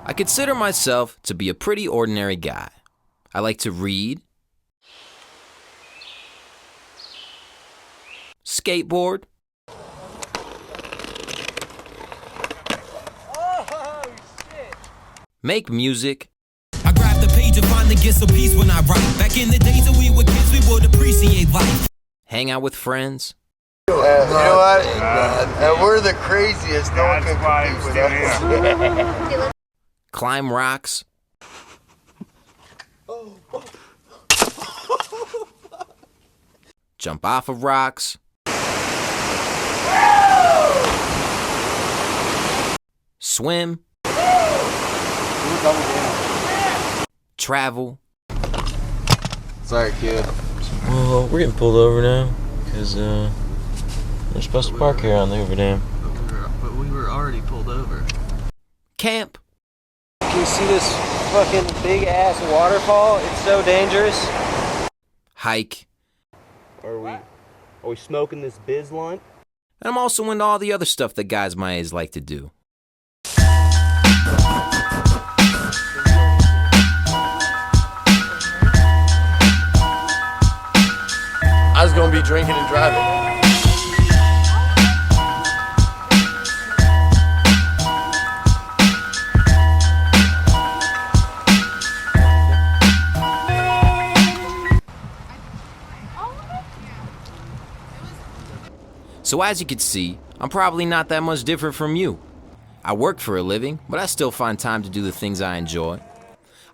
I consider myself to be a pretty ordinary guy. I like to read, skateboard, make music, I grab the page and finally get some peace when I write. Back in the days when we were kids, we would appreciate life. hang out with friends, You know what? We're the craziest. No one can compete with us. climb rocks, jump off of rocks, swim, travel. Sorry, kid. Well, we're getting pulled over now because they're supposed to park here on the Hoover Dam. But we were already pulled over. Camp, Can you see this fucking big ass waterfall? It's so dangerous. hike, Are we smoking this biz blunt? and I'm also into all the other stuff that guys my age like to do. I was gonna be drinking and driving. So as you can see, I'm probably not that much different from you. I work for a living, but I still find time to do the things I enjoy.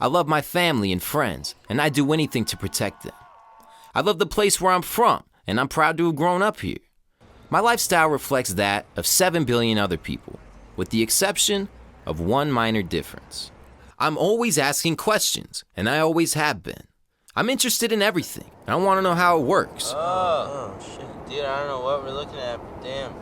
I love my family and friends, and I do anything to protect them. I love the place where I'm from, and I'm proud to have grown up here. My lifestyle reflects that of 7 billion other people, with the exception of one minor difference. I'm always asking questions, and I always have been. I'm interested in everything, and I want to know how it works. Oh, shit. Dude, I don't know what we're looking at, but damn.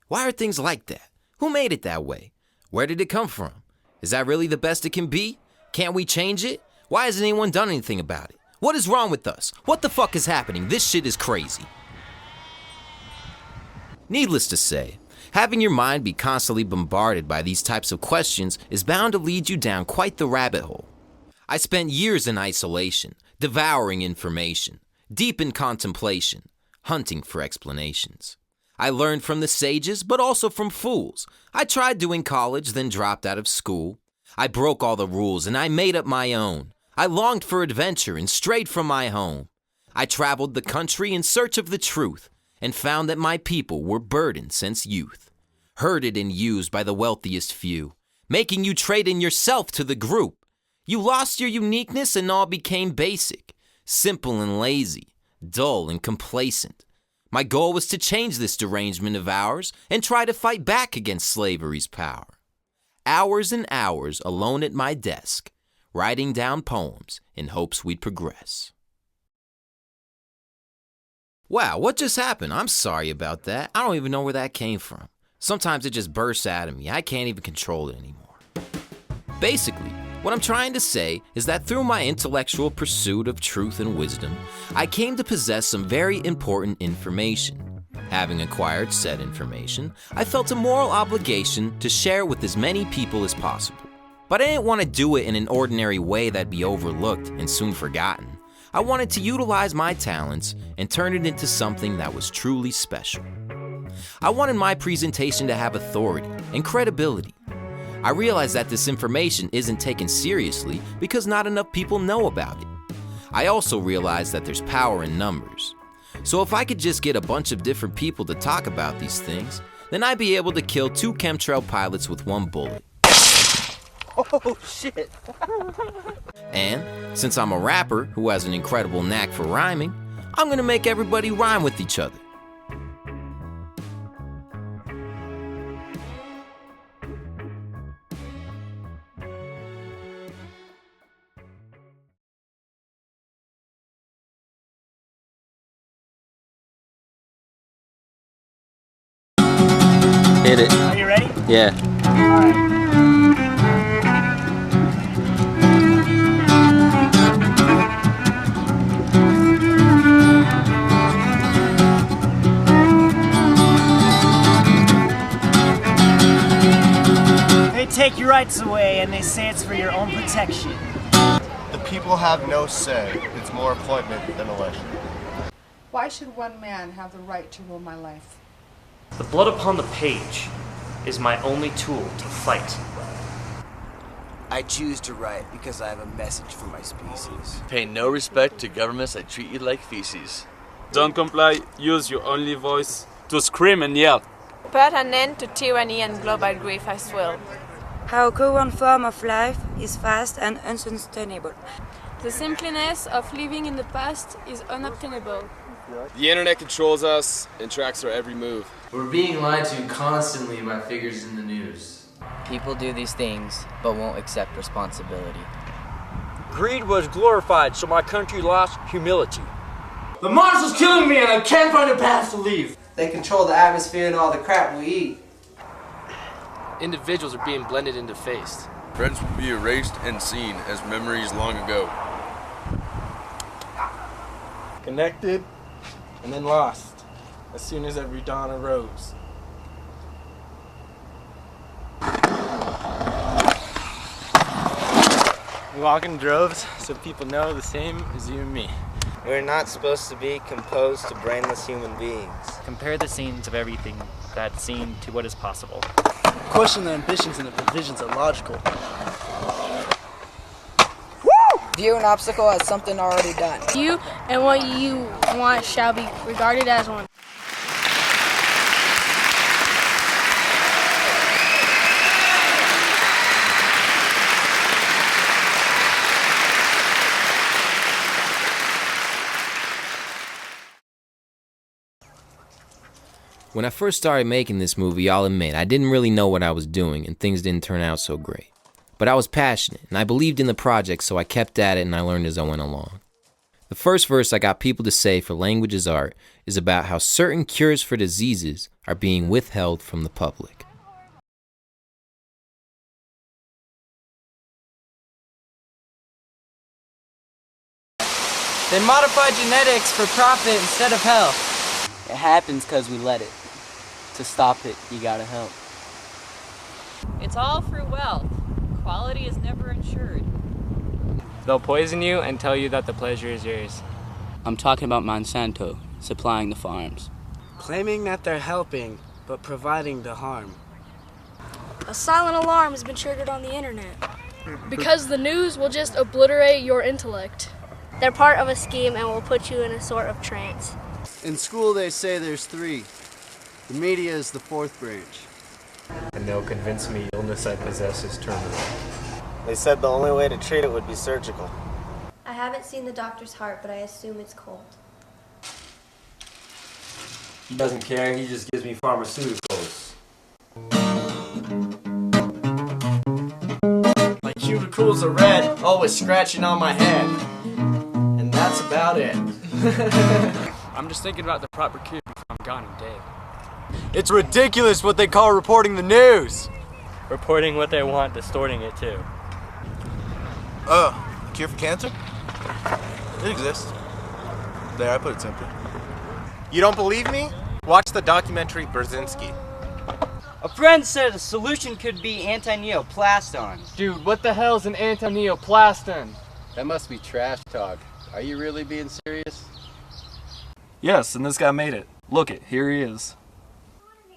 Why are things like that? Who made it that way? Where did it come from? Is that really the best it can be? Can't we change it? Why hasn't anyone done anything about it? What is wrong with us? What the fuck is happening? This shit is crazy. Needless to say, having your mind be constantly bombarded by these types of questions is bound to lead you down quite the rabbit hole. I spent years in isolation, devouring information, deep in contemplation, hunting for explanations. I learned from the sages, but also from fools. I tried doing college, then dropped out of school. I broke all the rules and I made up my own. I longed for adventure and strayed from my home. I traveled the country in search of the truth and found that my people were burdened since youth, herded and used by the wealthiest few, making you trade in yourself to the group. You lost your uniqueness and all became basic, simple and lazy, dull and complacent. My goal was to change this derangement of ours and try to fight back against slavery's power. Hours and hours alone at my desk, writing down poems in hopes we'd progress. Wow, what just happened? I'm sorry about that. I don't even know where that came from. Sometimes it just bursts out of me. I can't even control it anymore. Basically, what I'm trying to say is that through my intellectual pursuit of truth and wisdom, I came to possess some very important information. Having acquired said information, I felt a moral obligation to share it with as many people as possible. But I didn't want to do it in an ordinary way that'd be overlooked and soon forgotten. I wanted to utilize my talents and turn it into something that was truly special. I wanted my presentation to have authority and credibility. I realized that this information isn't taken seriously because not enough people know about it. I also realized that there's power in numbers. So if I could just get a bunch of different people to talk about these things, then I'd be able to kill 2 chemtrail pilots with 1 bullet. Oh shit. And since I'm a rapper who has an incredible knack for rhyming, I'm gonna make everybody rhyme with each other. Hit it. Are you ready? Yeah. Hey take your rights away and they say it's for your own protection. The people have no say. It's more appointment than election. Why should one man have the right to rule my life? The blood upon the page is my only tool to fight. I choose to write because I have a message for my species. Pay no respect to governments that treat you like feces. Don't comply, use your only voice to scream and yell. Put an end to tyranny and global grief as well. Our current form of life is fast and unsustainable. The simpleness of living in the past is unobtainable. The internet controls us and tracks our every move. We're being lied to constantly by figures in the news. People do these things, but won't accept responsibility. Greed was glorified, so my country lost humility. The monster's killing me and I can't find a path to leave. They control the atmosphere and all the crap we eat. Individuals are being blended into face. Friends will be erased and seen as memories long ago. Connected and then lost as soon as every dawn arose. We walk in droves so people know the same as you and me. We're not supposed to be composed to brainless human beings. Compare the scenes of everything that's seen to what is possible. Question the ambitions and the provisions are logical. View an obstacle as something already done. You and what you want shall be regarded as one. When I first started making this movie, I'll admit, I didn't really know what I was doing and things didn't turn out so great. But I was passionate and I believed in the project, so I kept at it and I learned as I went along. The first verse I got people to say for Language is Art is about how certain cures for diseases are being withheld from the public. They modified genetics for profit instead of health. It happens because we let it. To stop it, you gotta help. It's all for wealth. Quality is never ensured. They'll poison you and tell you that the pleasure is yours. I'm talking about Monsanto supplying the farms. Claiming that they're helping, but providing the harm. A silent alarm has been triggered on the internet. Because the news will just obliterate your intellect. They're part of a scheme and will put you in a sort of trance. In school they say there's three. The media is the fourth branch. And they'll convince me illness I possess is terminal. They said the only way to treat it would be surgical. I haven't seen the doctor's heart, but I assume it's cold. He doesn't care, he just gives me pharmaceuticals. My cuticles are red, always scratching on my head. And that's about it. I'm just thinking about the proper cure before I'm gone and dead. It's ridiculous what they call reporting the news. Reporting what they want, distorting it too. Oh, cure for cancer? It exists. There, I put it simply. You don't believe me? Watch the documentary Brzezinski. A friend said a solution could be anti-neoplaston. Dude, what the hell's an anti-neoplaston? That must be trash talk. Are you really being serious? Yes, and this guy made it. Look it, here he is.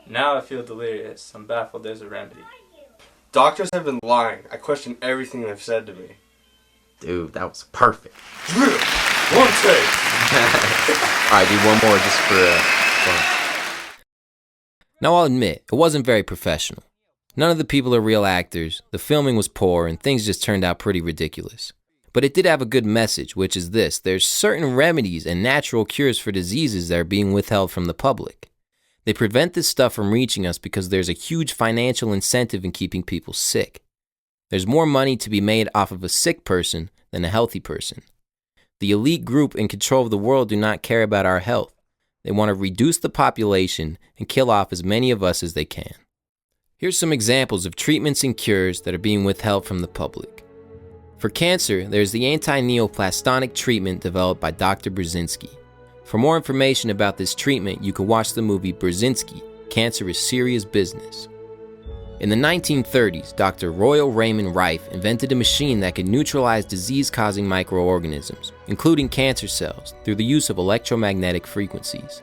Now I feel delirious. I'm baffled there's a remedy. Doctors have been lying. I question everything they've said to me. Dude, that was perfect. One take! Alright, dude, one more just for fun. Now I'll admit, it wasn't very professional. None of the people are real actors, the filming was poor, and things just turned out pretty ridiculous. But it did have a good message, which is this: there's certain remedies and natural cures for diseases that are being withheld from the public. They prevent this stuff from reaching us because there's a huge financial incentive in keeping people sick. There's more money to be made off of a sick person than a healthy person. The elite group in control of the world do not care about our health. They want to reduce the population and kill off as many of us as they can. Here's some examples of treatments and cures that are being withheld from the public. For cancer, there's the anti-neoplastonic treatment developed by Dr. Brzezinski. For more information about this treatment, you can watch the movie Brzezinski, Cancer is Serious Business. In the 1930s, Dr. Royal Raymond Rife invented a machine that could neutralize disease-causing microorganisms, including cancer cells, through the use of electromagnetic frequencies.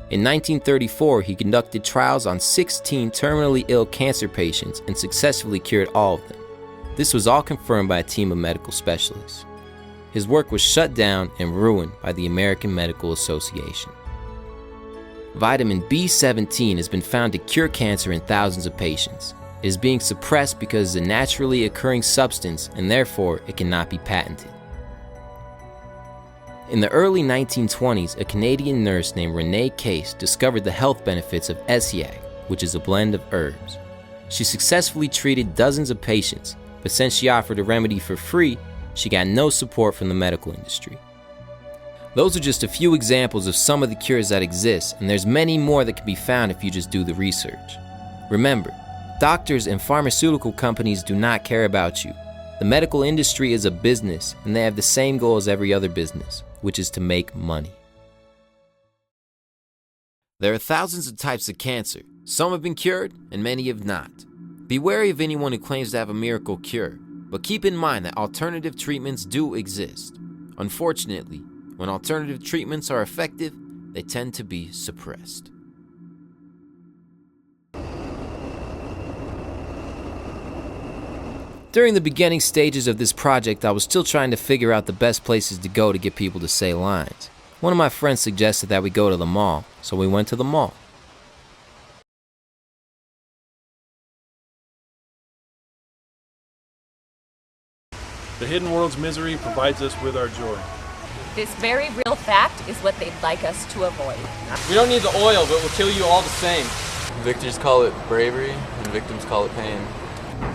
In 1934, he conducted trials on 16 terminally ill cancer patients and successfully cured all of them. This was all confirmed by a team of medical specialists. His work was shut down and ruined by the American Medical Association. Vitamin B17 has been found to cure cancer in thousands of patients. It is being suppressed because it's a naturally occurring substance and therefore it cannot be patented. In the early 1920s, a Canadian nurse named Renee Case discovered the health benefits of Esiac, which is a blend of herbs. She successfully treated dozens of patients, but since she offered a remedy for free, she got no support from the medical industry. Those are just a few examples of some of the cures that exist, and there's many more that can be found if you just do the research. Remember, doctors and pharmaceutical companies do not care about you. The medical industry is a business, and they have the same goal as every other business, which is to make money. There are thousands of types of cancer. Some have been cured, and many have not. Be wary of anyone who claims to have a miracle cure, but keep in mind that alternative treatments do exist. Unfortunately, when alternative treatments are effective, they tend to be suppressed. During the beginning stages of this project, I was still trying to figure out the best places to go to get people to say lines. One of my friends suggested that we go to the mall, so we went to the mall. The hidden world's misery provides us with our joy. This very real fact is what they'd like us to avoid. We don't need the oil, but we'll kill you all the same. Victors call it bravery, and victims call it pain.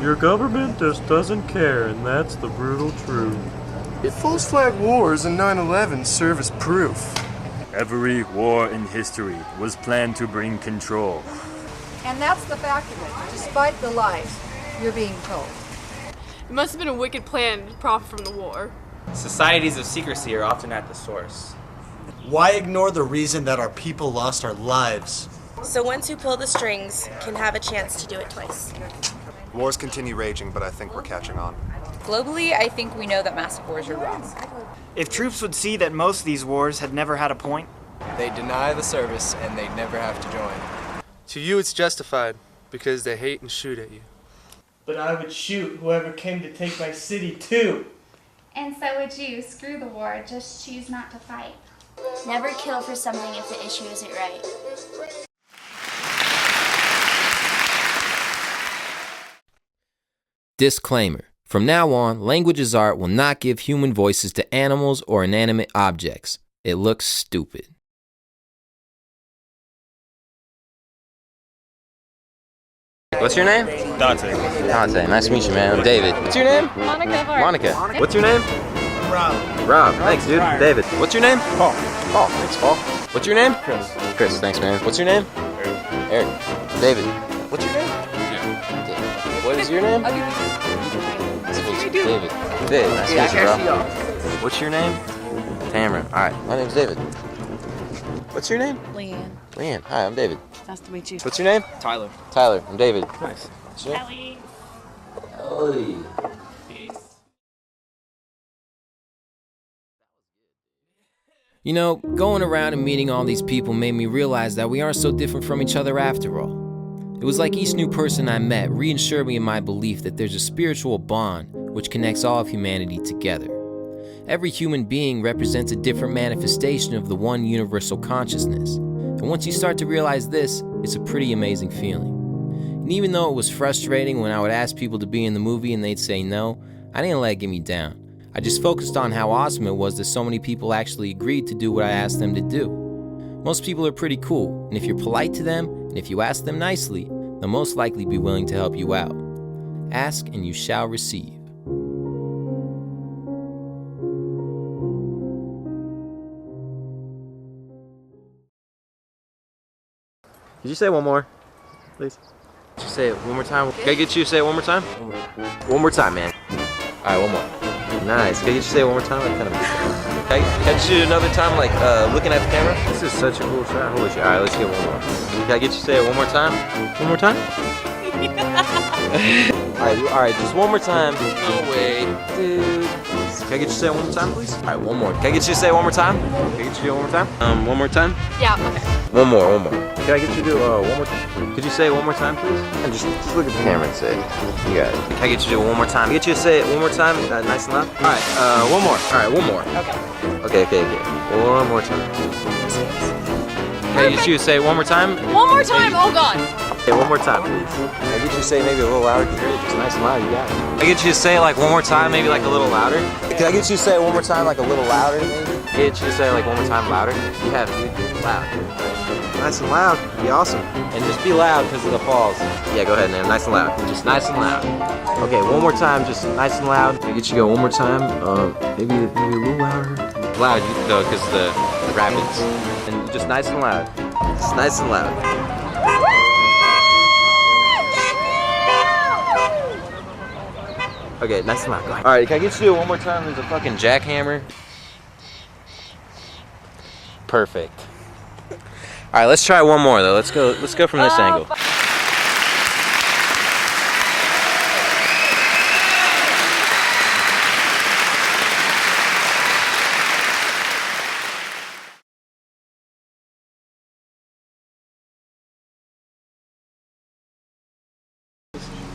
Your government just doesn't care, and that's the brutal truth. False flag wars and 9/11 serve as proof. Every war in history was planned to bring control. And that's the fact of it, despite the lies you're being told. It must have been a wicked plan to profit from the war. Societies of secrecy are often at the source. Why ignore the reason that our people lost our lives? So ones who pull the strings can have a chance to do it twice. Wars continue raging, but I think we're catching on. Globally, I think we know that massive wars are wrong. If troops would see that most of these wars had never had a point, they'd deny the service and they'd never have to join. To you it's justified, because they hate and shoot at you. But I would shoot whoever came to take my city too. And so would you. Screw the war, just choose not to fight. Never kill for something if the issue isn't right. Disclaimer. From now on, Language is Art will not give human voices to animals or inanimate objects. It looks stupid. What's your name? Dante. Dante, nice to meet you, man. I'm David. What's your name? Monica. What's your name? Rob. Thanks, dude. David. What's your name? Paul. Thanks, Paul. What's your name? Chris. Thanks, man. What's your name? Eric. David. What's your name? David. What is your name? Nice to meet you. David. Nice to meet you, bro. What's your name? Tamara. All right. My name's David. What's your name? Leanne. Hi, I'm David. Nice to meet you. What's your name? Tyler. I'm David. Nice. What's your name? Ellie. You know, going around and meeting all these people made me realize that we aren't so different from each other after all. It was like each new person I met reassured me in my belief that there's a spiritual bond which connects all of humanity together. Every human being represents a different manifestation of the one universal consciousness. And once you start to realize this, it's a pretty amazing feeling. And even though it was frustrating when I would ask people to be in the movie and they'd say no, I didn't let it get me down. I just focused on how awesome it was that so many people actually agreed to do what I asked them to do. Most people are pretty cool, and if you're polite to them, and if you ask them nicely, they'll most likely be willing to help you out. Ask and you shall receive. Could you say one more, please? Could you say it one more time? Can I get you to say it one more time? One more time, man. All right, one more. Nice. Can I get you to say it one more time? Can I get you another time, like looking at the camera? This is such a cool shot. Holy shit. All right, let's get one more. Can I get you to say it one more time? One more time? Alright, just one more time. No way. Dude. Can I get you to say it one more time, please? Alright, one more. Can I get you to say it one more time? Can I get you to do it one more time? One more time? Yeah, okay. One more. Can I get you to do one more time? Could you say it one more time, please? And just look at the camera and say it. You got it. Can I get you to do it one more time? Can I get you to say it one more time? Nice and loud? Alright, one more. Alright, one more. Okay. One more time. Can I get you to say it one more time? One more time, oh god. Okay, one more time, please. Can I get you to say maybe a little louder? Because you're just nice and loud, you got it. Can I get you to say it like one more time, maybe like a little louder? Can I get you to say it one more time, like a little louder, maybe? Can I get you to say it like one more time louder? You have it, dude. Loud. Nice and loud. Be awesome. And just be loud because of the falls. Yeah, go ahead, man. Nice and loud. Just nice and loud. Okay, one more time, just nice and loud. Can I get you to go one more time? Maybe a little louder. Loud, though, because of the rapids. And just nice and loud. Just nice and loud. Okay, nice and loud. Go ahead. Alright, can I get you to do it one more time? There's a fucking jackhammer. Perfect. Alright, let's try one more though. Let's go from this angle.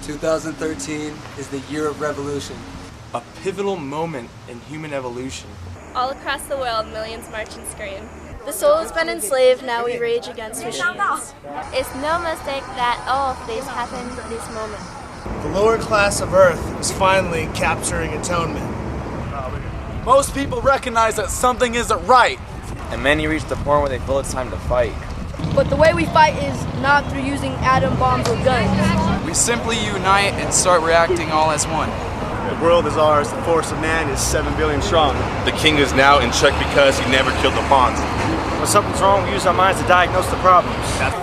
2013 is the year of revolution. A pivotal moment in human evolution. All across the world, millions march and scream. The soul has been enslaved, now we rage against machines. It's no mistake that all of this happened this moment. The lower class of Earth is finally capturing atonement. Most people recognize that something isn't right. And many reach the point where they feel it's time to fight. But the way we fight is not through using atom bombs or guns. We simply unite and start reacting all as one. The world is ours, the force of man is 7 billion strong. The king is now in check because he never killed the pawns. When something's wrong, we use our minds to diagnose the problems.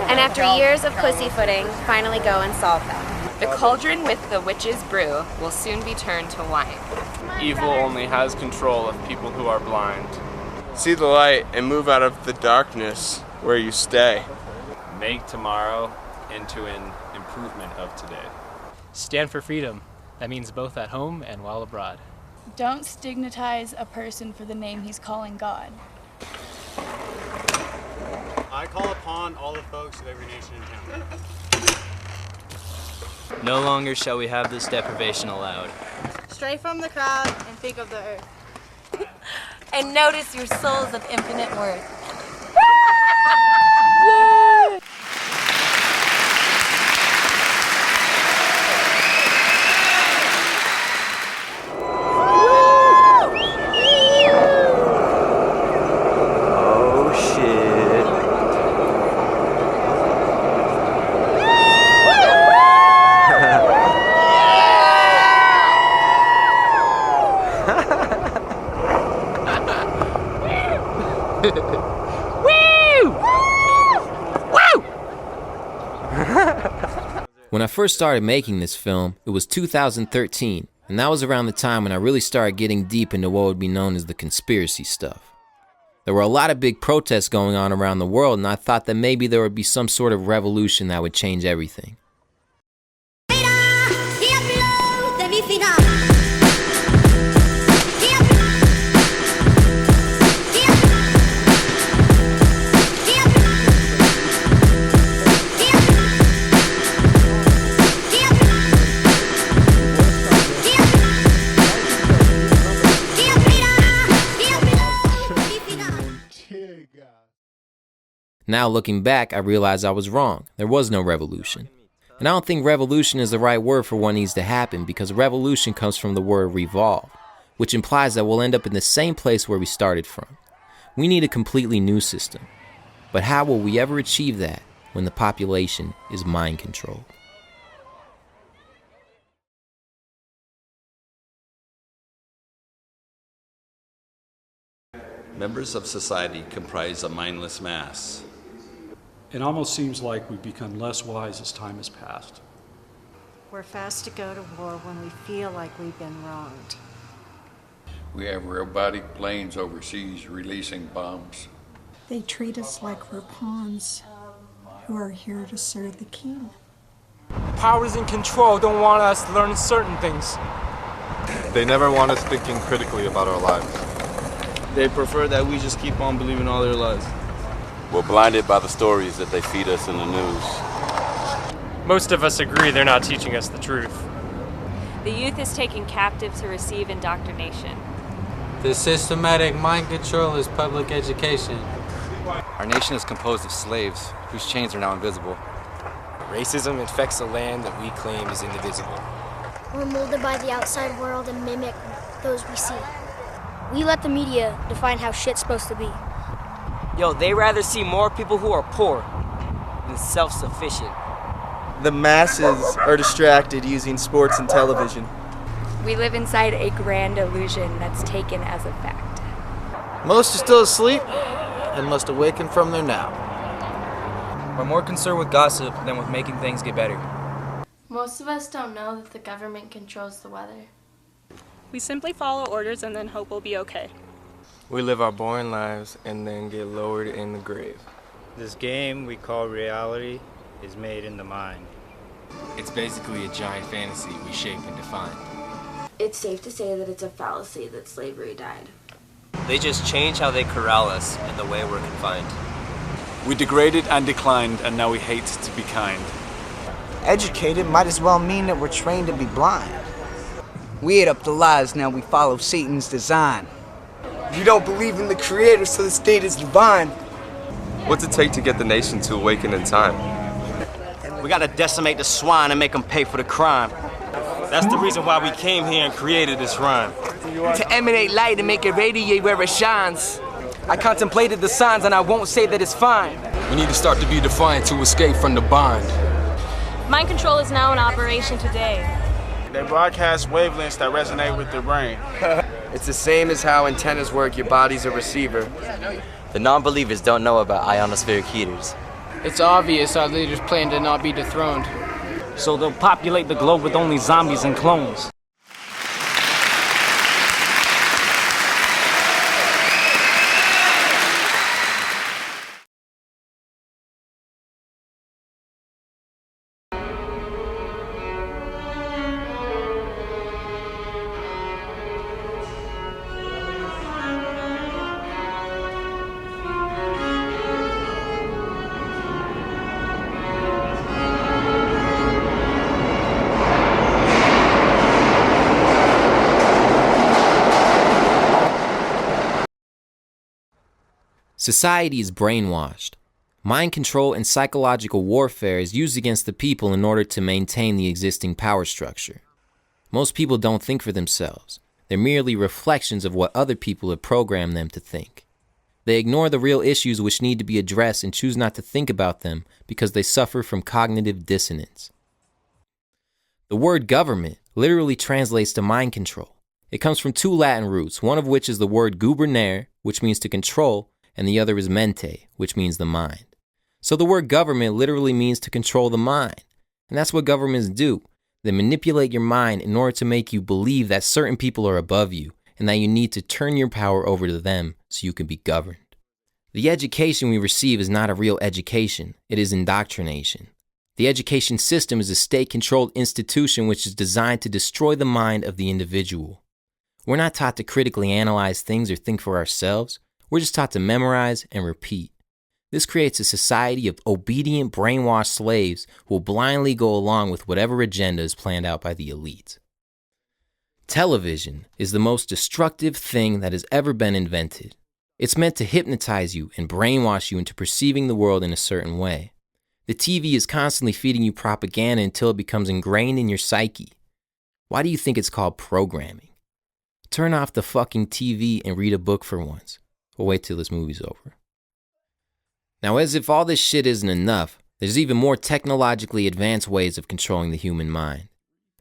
And after years of pussyfooting, finally go and solve them. The cauldron with the witch's brew will soon be turned to wine. Evil only has control of people who are blind. See the light and move out of the darkness where you stay. Make tomorrow into an improvement of today. Stand for freedom. That means both at home and while abroad. Don't stigmatize a person for the name he's calling God. I call upon all the folks of every nation in town. No longer shall we have this deprivation allowed. Stray from the crowd and think of the earth. And notice your souls of infinite worth. When I first started making this film, it was 2013, and that was around the time when I really started getting deep into what would be known as the conspiracy stuff. There were a lot of big protests going on around the world, and I thought that maybe there would be some sort of revolution that would change everything. Now looking back, I realize I was wrong. There was no revolution. And I don't think revolution is the right word for what needs to happen, because revolution comes from the word revolve, which implies that we'll end up in the same place where we started from. We need a completely new system. But how will we ever achieve that when the population is mind controlled? Members of society comprise a mindless mass. It almost seems like we've become less wise as time has passed. We're fast to go to war when we feel like we've been wronged. We have robotic planes overseas releasing bombs. They treat us like we're pawns who are here to serve the king. Powers in control don't want us to learn certain things. They never want us thinking critically about our lives. They prefer that we just keep on believing all their lies. We're blinded by the stories that they feed us in the news. Most of us agree they're not teaching us the truth. The youth is taken captive to receive indoctrination. The systematic mind control is public education. Our nation is composed of slaves whose chains are now invisible. Racism infects the land that we claim is indivisible. We're molded by the outside world and mimic those we see. We let the media define how shit's supposed to be. Yo, they rather see more people who are poor than self-sufficient. The masses are distracted using sports and television. We live inside a grand illusion that's taken as a fact. Most are still asleep and must awaken from their nap. We're more concerned with gossip than with making things get better. Most of us don't know that the government controls the weather. We simply follow orders and then hope we'll be okay. We live our boring lives and then get lowered in the grave. This game we call reality is made in the mind. It's basically a giant fantasy we shape and define. It's safe to say that it's a fallacy that slavery died. They just change how they corral us and the way we're confined. We degraded and declined, and now we hate to be kind. Educated might as well mean that we're trained to be blind. We ate up the lies, now we follow Satan's design. You don't believe in the Creator, so the state is divine. What's it take to get the nation to awaken in time? We gotta decimate the swine and make them pay for the crime. That's the reason why we came here and created this rhyme. To emanate light and make it radiate where it shines. I contemplated the signs and I won't say that it's fine. We need to start to be defiant to escape from the bind. Mind control is now in operation today. They broadcast wavelengths that resonate with the brain. It's the same as how antennas work, your body's a receiver. The non-believers don't know about ionospheric heaters. It's obvious our leaders plan to not be dethroned. So they'll populate the globe with only zombies and clones. Society is brainwashed. Mind control and psychological warfare is used against the people in order to maintain the existing power structure. Most people don't think for themselves. They're merely reflections of what other people have programmed them to think. They ignore the real issues which need to be addressed and choose not to think about them because they suffer from cognitive dissonance. The word government literally translates to mind control. It comes from two Latin roots, one of which is the word gubernare, which means to control, and the other is mente, which means the mind. So the word government literally means to control the mind. And that's what governments do. They manipulate your mind in order to make you believe that certain people are above you and that you need to turn your power over to them so you can be governed. The education we receive is not a real education. It is indoctrination. The education system is a state-controlled institution which is designed to destroy the mind of the individual. We're not taught to critically analyze things or think for ourselves. We're just taught to memorize and repeat. This creates a society of obedient, brainwashed slaves who will blindly go along with whatever agenda is planned out by the elite. Television is the most destructive thing that has ever been invented. It's meant to hypnotize you and brainwash you into perceiving the world in a certain way. The TV is constantly feeding you propaganda until it becomes ingrained in your psyche. Why do you think it's called programming? Turn off the fucking TV and read a book for once. We'll wait till this movie's over. Now, as if all this shit isn't enough, there's even more technologically advanced ways of controlling the human mind.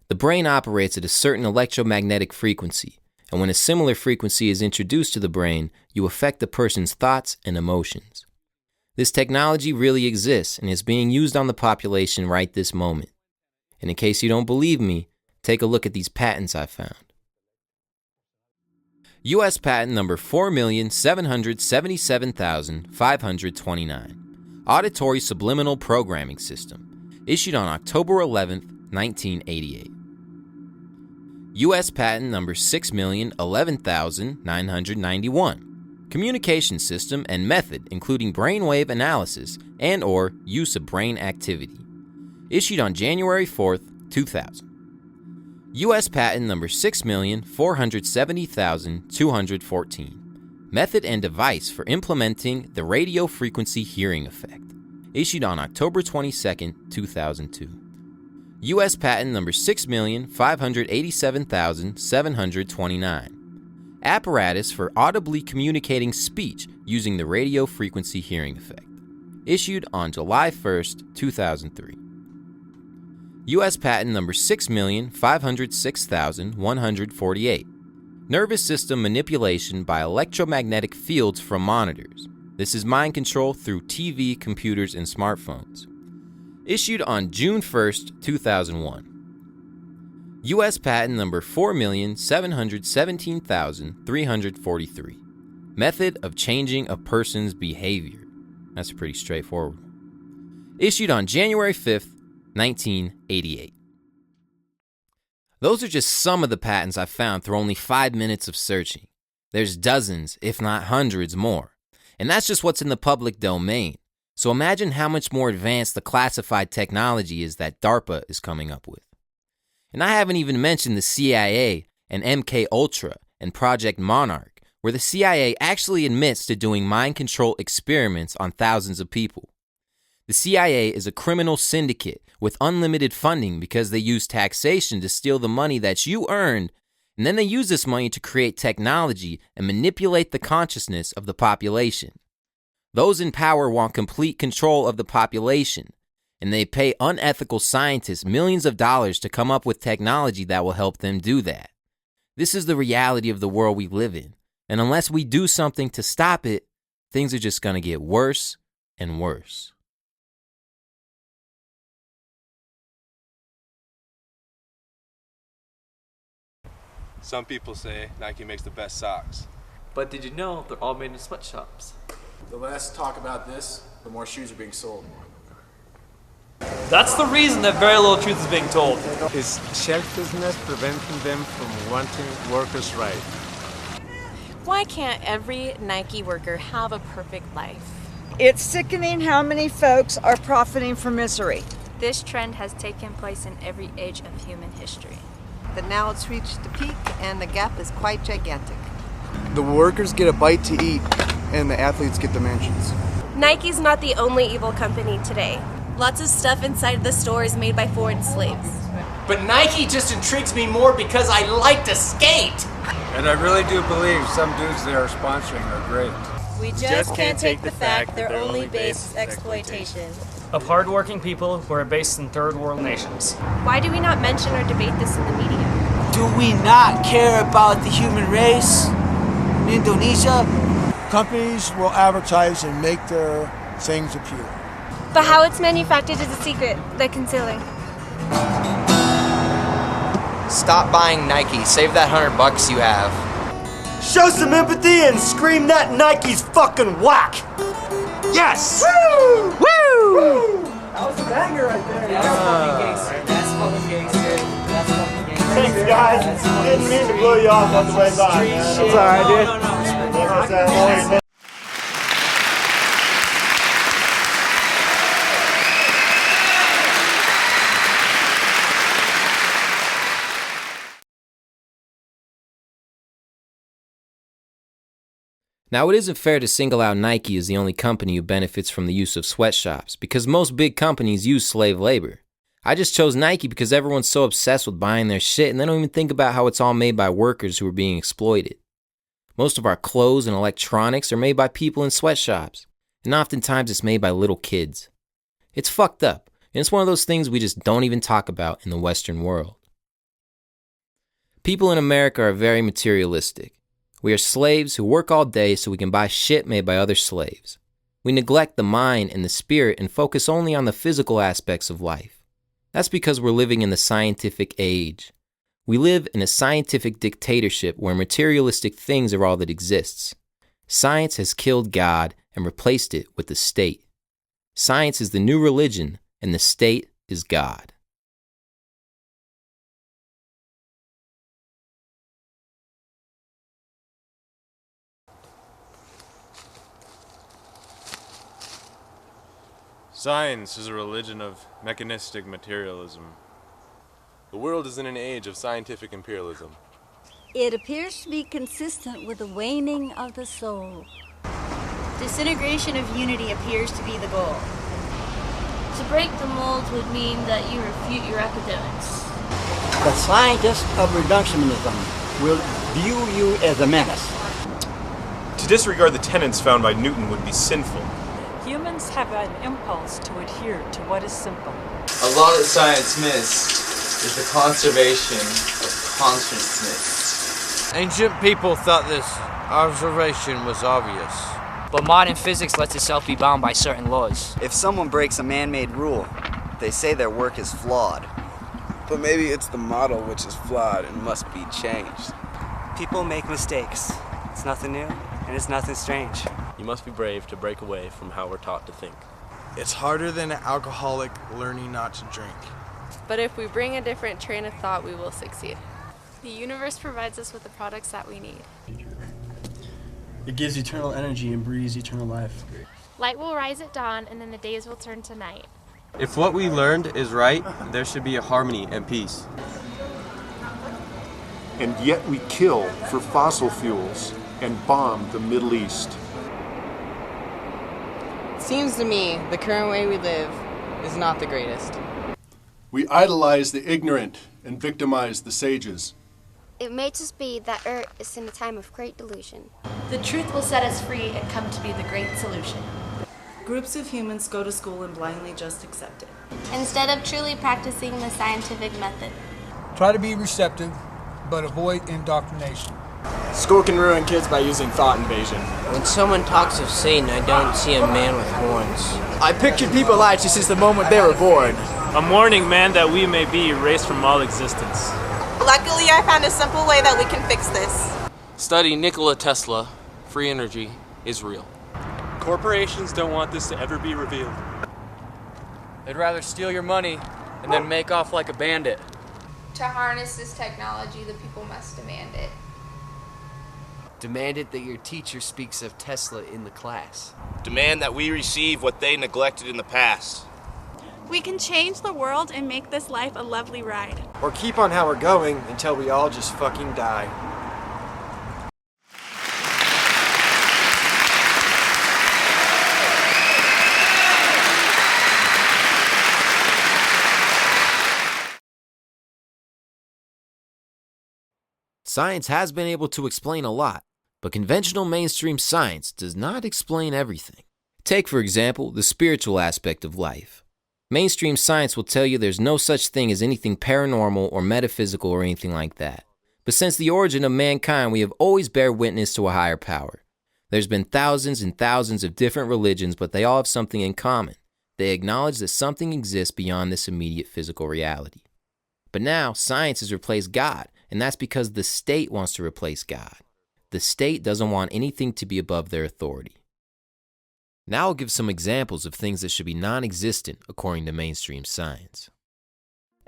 The brain operates at a certain electromagnetic frequency, and when a similar frequency is introduced to the brain, you affect the person's thoughts and emotions. This technology really exists and is being used on the population right this moment. And in case you don't believe me, take a look at these patents I found. U.S. patent number 4,777,529. Auditory subliminal programming system. issued on October 11, 1988. U.S. Patent number 6,011,991. Communication system and method including brainwave analysis and or use of brain activity. Issued on January 4th, 2000. U.S. Patent number 6,470,214. Method and device for implementing the radio frequency hearing effect. Issued on October 22, 2002. U.S. Patent number 6,587,729. Apparatus for audibly communicating speech using the radio frequency hearing effect. Issued on July 1, 2003. U.S. Patent number 6,506,148. Nervous system manipulation by electromagnetic fields from monitors. This is mind control through TV, computers, and smartphones. Issued on June 1st, 2001. U.S. Patent number 4,717,343. Method of changing a person's behavior. That's pretty straightforward. Issued on January 5th, 1988. Those are just some of the patents I found through only 5 minutes of searching. There's dozens, if not hundreds more. And that's just what's in the public domain. So imagine how much more advanced the classified technology is that DARPA is coming up with. And I haven't even mentioned the CIA and MK Ultra and Project Monarch, where the CIA actually admits to doing mind control experiments on thousands of people. The CIA is a criminal syndicate with unlimited funding because they use taxation to steal the money that you earned, and then they use this money to create technology and manipulate the consciousness of the population. Those in power want complete control of the population, and they pay unethical scientists millions of dollars to come up with technology that will help them do that. This is the reality of the world we live in, and unless we do something to stop it, things are just going to get worse and worse. Some people say Nike makes the best socks. But did you know they're all made in sweatshops? The less talk about this, the more shoes are being sold. That's the reason that very little truth is being told. Is selfishness preventing them from wanting workers' rights? Why can't every Nike worker have a perfect life? It's sickening how many folks are profiting from misery. This trend has taken place in every age of human history. But now it's reached a peak and the gap is quite gigantic. The workers get a bite to eat and the athletes get the mansions. Nike's not the only evil company today. Lots of stuff inside the store is made by foreign slaves. But Nike just intrigues me more because I like to skate. And I really do believe some dudes they are sponsoring are great. We just can't take the fact their only base is exploitation. Of hardworking people who are based in third world nations. Why do we not mention or debate this in the media? Do we not care about the human race in Indonesia? Companies will advertise and make their things appear. But how it's manufactured is a secret they're concealing. Stop buying Nike. Save that $100 you have. Show some empathy and scream that Nike's fucking whack! Yes! Woo! Woo! That was a banger right there. That's fucking gangster. Thanks, guys. Didn't mean to blow you off on the way by, man. It's alright, dude. No. Now, it isn't fair to single out Nike as the only company who benefits from the use of sweatshops, because most big companies use slave labor. I just chose Nike because everyone's so obsessed with buying their shit and they don't even think about how it's all made by workers who are being exploited. Most of our clothes and electronics are made by people in sweatshops, and oftentimes it's made by little kids. It's fucked up, and it's one of those things we just don't even talk about in the Western world. People in America are very materialistic. We are slaves who work all day so we can buy shit made by other slaves. We neglect the mind and the spirit and focus only on the physical aspects of life. That's because we're living in the scientific age. We live in a scientific dictatorship where materialistic things are all that exists. Science has killed God and replaced it with the state. Science is the new religion, and the state is God. Science is a religion of mechanistic materialism. The world is in an age of scientific imperialism. It appears to be consistent with the waning of the soul. Disintegration of unity appears to be the goal. To break the mold would mean that you refute your academics. The scientists of reductionism will view you as a menace. To disregard the tenets found by Newton would be sinful. Humans have an impulse to adhere to what is simple. A lot that science missed is the conservation of consciousness. Ancient people thought this observation was obvious. But modern physics lets itself be bound by certain laws. If someone breaks a man-made rule, they say their work is flawed. But maybe it's the model which is flawed and must be changed. People make mistakes. It's nothing new, and it's nothing strange. You must be brave to break away from how we're taught to think. It's harder than an alcoholic learning not to drink. But if we bring a different train of thought, we will succeed. The universe provides us with the products that we need. It gives eternal energy and breathes eternal life. Light will rise at dawn, and then the days will turn to night. If what we learned is right, there should be a harmony and peace. And yet we kill for fossil fuels and bomb the Middle East. Seems to me the current way we live is not the greatest. We idolize the ignorant and victimize the sages. It may just be that Earth is in a time of great delusion. The truth will set us free and come to be the great solution. Groups of humans go to school and blindly just accept it. Instead of truly practicing the scientific method. Try to be receptive, but avoid indoctrination. School can ruin kids by using thought invasion. When someone talks of Satan, I don't see a man with horns. I pictured people alive just since the moment they were born. A morning, man, that we may be erased from all existence. Luckily, I found a simple way that we can fix this. Study Nikola Tesla. Free energy is real. Corporations don't want this to ever be revealed. They'd rather steal your money and then make off like a bandit. To harness this technology, the people must demand it. Demand it that your teacher speaks of Tesla in the class. Demand that we receive what they neglected in the past. We can change the world and make this life a lovely ride. Or keep on how we're going until we all just fucking die. Science has been able to explain a lot, but conventional mainstream science does not explain everything. Take, for example, the spiritual aspect of life. Mainstream science will tell you there's no such thing as anything paranormal or metaphysical or anything like that. But since the origin of mankind, we have always bear witness to a higher power. There's been thousands and thousands of different religions, but they all have something in common. They acknowledge that something exists beyond this immediate physical reality. But now, science has replaced God, and that's because the state wants to replace God. The state doesn't want anything to be above their authority. Now I'll give some examples of things that should be non-existent according to mainstream science.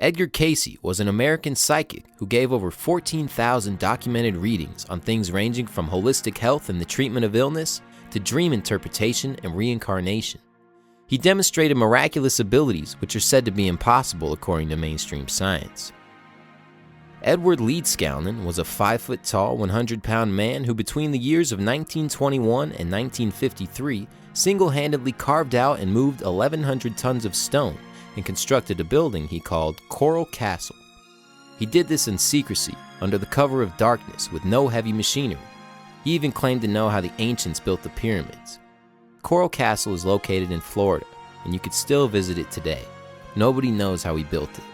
Edgar Cayce was an American psychic who gave over 14,000 documented readings on things ranging from holistic health and the treatment of illness to dream interpretation and reincarnation. He demonstrated miraculous abilities which are said to be impossible according to mainstream science. Edward Leedskalnin was a 5-foot-tall, 100-pound man who between the years of 1921 and 1953 single-handedly carved out and moved 1,100 tons of stone and constructed a building he called Coral Castle. He did this in secrecy, under the cover of darkness, with no heavy machinery. He even claimed to know how the ancients built the pyramids. Coral Castle is located in Florida, and you could still visit it today. Nobody knows how he built it.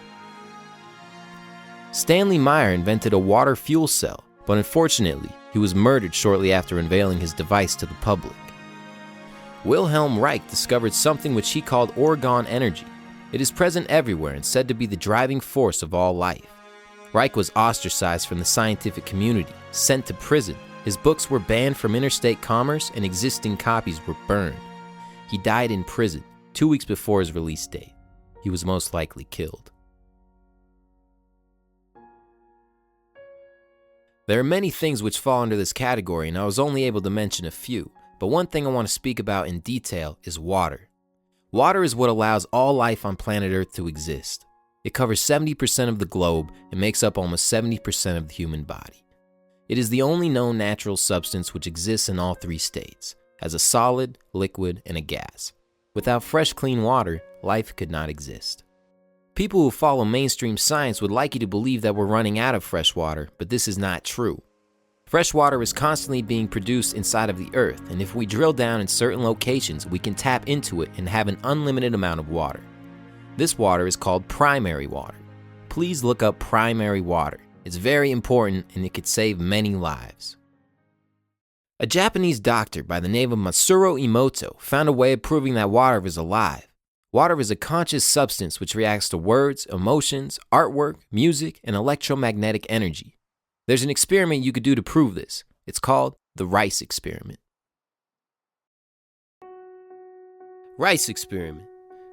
Stanley Meyer invented a water fuel cell, but unfortunately, he was murdered shortly after unveiling his device to the public. Wilhelm Reich discovered something which he called orgone energy. It is present everywhere and said to be the driving force of all life. Reich was ostracized from the scientific community, sent to prison. His books were banned from interstate commerce and existing copies were burned. He died in prison 2 weeks before his release date. he was most likely killed. There are many things which fall under this category, and I was only able to mention a few, but one thing I want to speak about in detail is water. Water is what allows all life on planet Earth to exist. It covers 70% of the globe and makes up almost 70% of the human body. It is the only known natural substance which exists in all three states, as a solid, liquid, and a gas. Without fresh, clean water, life could not exist. People who follow mainstream science would like you to believe that we're running out of fresh water, but this is not true. Fresh water is constantly being produced inside of the earth, and if we drill down in certain locations, we can tap into it and have an unlimited amount of water. This water is called primary water. Please look up primary water. It's very important and it could save many lives. A Japanese doctor by the name of Masaru Emoto found a way of proving that water is alive. Water is a conscious substance which reacts to words, emotions, artwork, music, and electromagnetic energy. There's an experiment you could do to prove this. It's called the rice experiment. Rice experiment.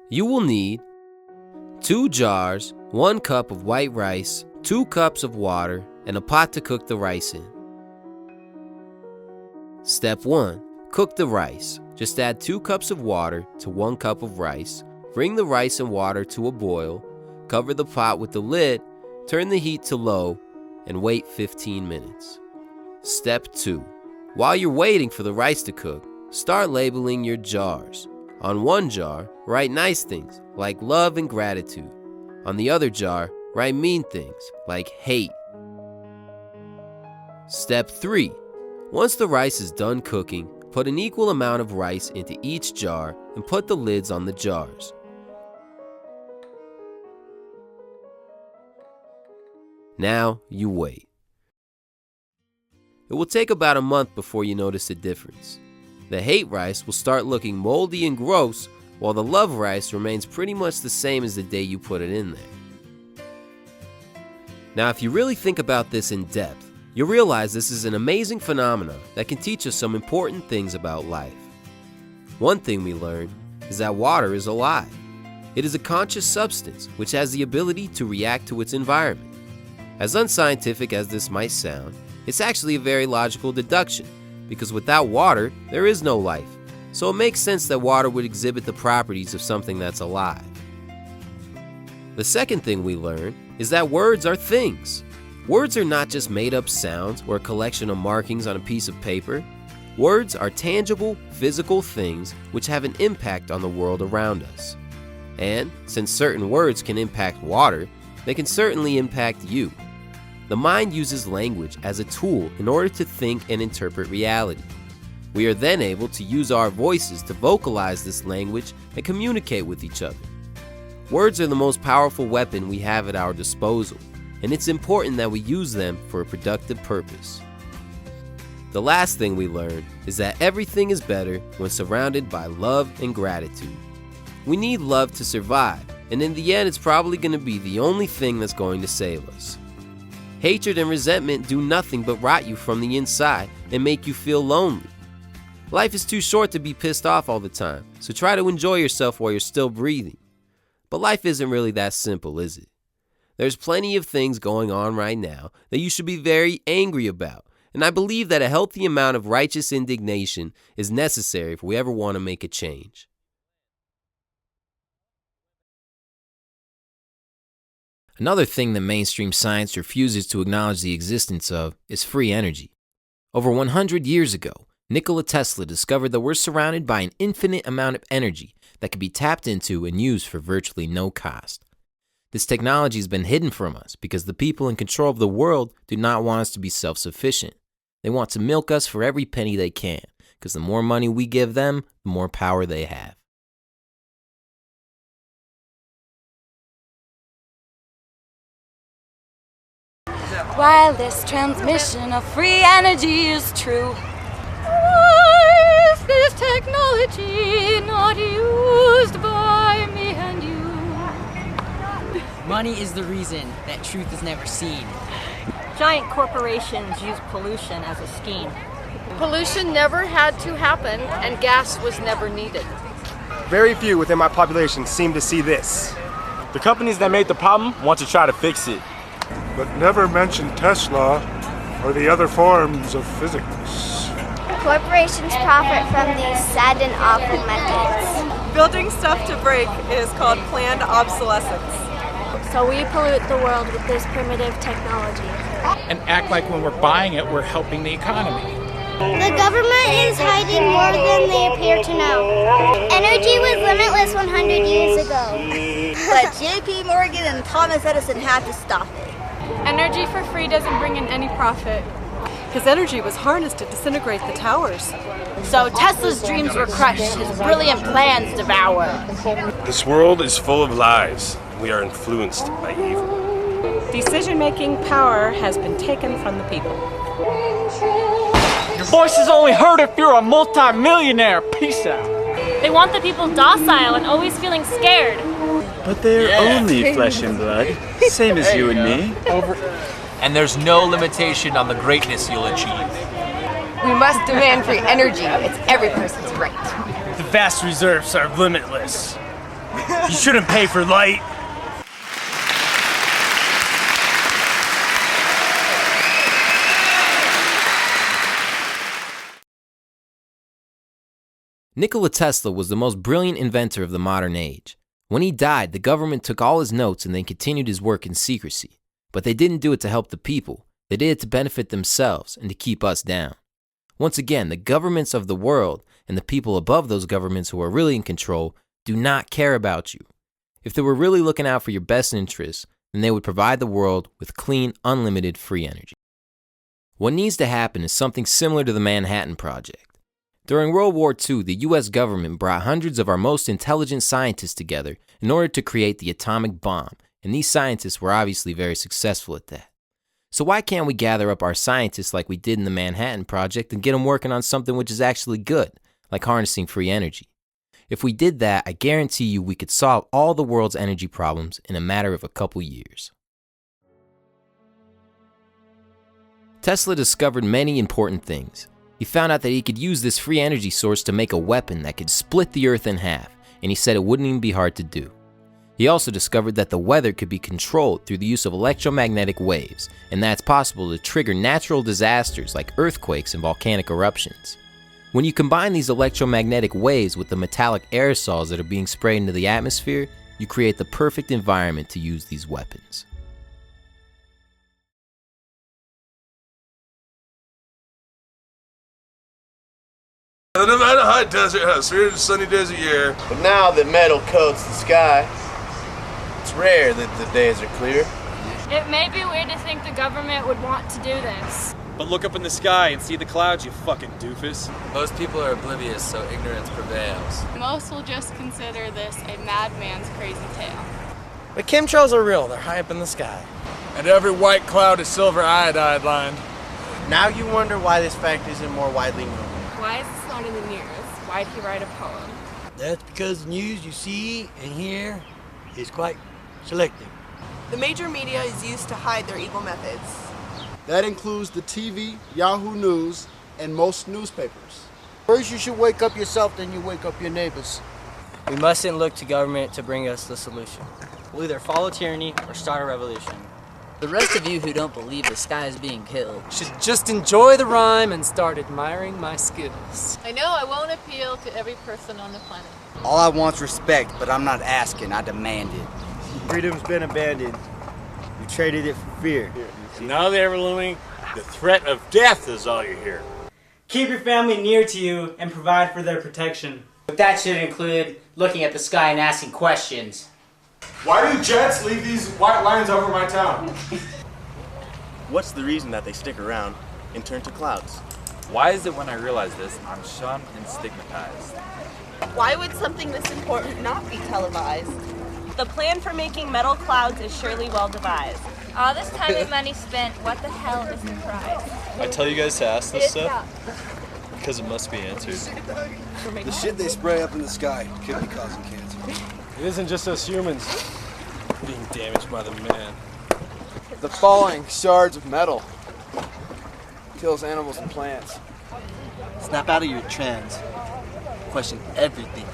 You will need 2 jars, 1 cup of white rice, 2 cups of water, and a pot to cook the rice in. Step 1. Cook the rice. Just add 2 cups of water to 1 cup of rice. Bring the rice and water to a boil. Cover the pot with the lid. Turn the heat to low and wait 15 minutes. Step 2. While you're waiting for the rice to cook, start labeling your jars. On one jar, write nice things like love and gratitude. On the other jar, write mean things like hate. Step 3. Once the rice is done cooking, put an equal amount of rice into each jar and put the lids on the jars. Now you wait. It will take about a month before you notice a difference. The hate rice will start looking moldy and gross, while the love rice remains pretty much the same as the day you put it in there. Now, if you really think about this in depth, you'll realize this is an amazing phenomenon that can teach us some important things about life. One thing we learned is that water is alive. It is a conscious substance which has the ability to react to its environment. As unscientific as this might sound, it's actually a very logical deduction, because without water, there is no life. So it makes sense that water would exhibit the properties of something that's alive. The second thing we learn is that words are things. Words are not just made-up sounds or a collection of markings on a piece of paper. Words are tangible, physical things which have an impact on the world around us. And since certain words can impact water, they can certainly impact you. The mind uses language as a tool in order to think and interpret reality. We are then able to use our voices to vocalize this language and communicate with each other. Words are the most powerful weapon we have at our disposal, and it's important that we use them for a productive purpose. The last thing we learn is that everything is better when surrounded by love and gratitude. We need love to survive, and in the end, it's probably going to be the only thing that's going to save us. Hatred and resentment do nothing but rot you from the inside and make you feel lonely. Life is too short to be pissed off all the time, so try to enjoy yourself while you're still breathing. But life isn't really that simple, is it? There's plenty of things going on right now that you should be very angry about, and I believe that a healthy amount of righteous indignation is necessary if we ever want to make a change. Another thing that mainstream science refuses to acknowledge the existence of is free energy. Over 100 years ago, Nikola Tesla discovered that we're surrounded by an infinite amount of energy that can be tapped into and used for virtually no cost. This technology has been hidden from us because the people in control of the world do not want us to be self-sufficient. They want to milk us for every penny they can, because the more money we give them, the more power they have. While this transmission of free energy is true, is this technology not used by me and you? Money is the reason that truth is never seen. Giant corporations use pollution as a scheme. Pollution never had to happen, and gas was never needed. Very few within my population seem to see this. The companies that made the problem want to try to fix it. But never mention Tesla or the other forms of physics. Corporations profit from these sad and awful methods. Building stuff to break is called planned obsolescence. So we pollute the world with this primitive technology. And act like when we're buying it, we're helping the economy. The government is hiding more than they appear to know. Energy was limitless 100 years ago. But J.P. Morgan and Thomas Edison had to stop it. Energy for free doesn't bring in any profit. His energy was harnessed to disintegrate the towers. So Tesla's dreams were crushed, his brilliant plans devoured. This world is full of lies. We are influenced by evil. Decision-making power has been taken from the people. Your voice is only heard if you're a multi-millionaire. Peace out. They want the people docile and always feeling scared. But they're only flesh and blood, same as you and me. And there's no limitation on the greatness you'll achieve. We must demand free energy. It's every person's right. The vast reserves are limitless. You shouldn't pay for light. Nikola Tesla was the most brilliant inventor of the modern age. When he died, the government took all his notes and then continued his work in secrecy. But they didn't do it to help the people. They did it to benefit themselves and to keep us down. Once again, the governments of the world and the people above those governments who are really in control do not care about you. If they were really looking out for your best interests, then they would provide the world with clean, unlimited free energy. What needs to happen is something similar to the Manhattan Project. During World War II, the US government brought hundreds of our most intelligent scientists together in order to create the atomic bomb, and these scientists were obviously very successful at that. So why can't we gather up our scientists like we did in the Manhattan Project and get them working on something which is actually good, like harnessing free energy? If we did that, I guarantee you we could solve all the world's energy problems in a matter of a couple years. Tesla discovered many important things. He found out that he could use this free energy source to make a weapon that could split the earth in half, and he said it wouldn't even be hard to do. He also discovered that the weather could be controlled through the use of electromagnetic waves, and that it's possible to trigger natural disasters like earthquakes and volcanic eruptions. When you combine these electromagnetic waves with the metallic aerosols that are being sprayed into the atmosphere, you create the perfect environment to use these weapons. The Nevada high desert has 3sunny days a year. But now that metal coats the sky, it's rare that the days are clear. It may be weird to think the government would want to do this. But look up in the sky and see the clouds, you fucking doofus. Most people are oblivious, so ignorance prevails. Most will just consider this a madman's crazy tale. But chemtrails are real. They're high up in the sky. And every white cloud is silver iodide lined. Now you wonder why this fact isn't more widely known. Why is this not in the news? Why'd he write a poem? That's because the news you see and hear is quite selective. The major media is used to hide their evil methods. That includes the TV, Yahoo News, and most newspapers. First you should wake up yourself, then you wake up your neighbors. We mustn't look to government to bring us the solution. We'll either follow tyranny or start a revolution. The rest of you who don't believe the sky is being killed should just enjoy the rhyme and start admiring my skills. I know I won't appeal to every person on the planet. All I want's respect, but I'm not asking, I demand it. Freedom's been abandoned. We traded it for fear. And now the ever-looming, the threat of death is all you hear. Keep your family near to you and provide for their protection. But that should include looking at the sky and asking questions. Why do jets leave these white lines over my town? What's the reason that they stick around and turn to clouds? Why is it when I realize this, I'm shunned and stigmatized? Why would something this important not be televised? The plan for making metal clouds is surely well devised. All this time and money spent, what the hell is the prize? I tell you guys to ask this stuff because it must be answered. The shit they spray up in the sky could be causing cancer. It isn't just us humans being damaged by the man. The falling shards of metal kills animals and plants. Snap out of your trance. Question everything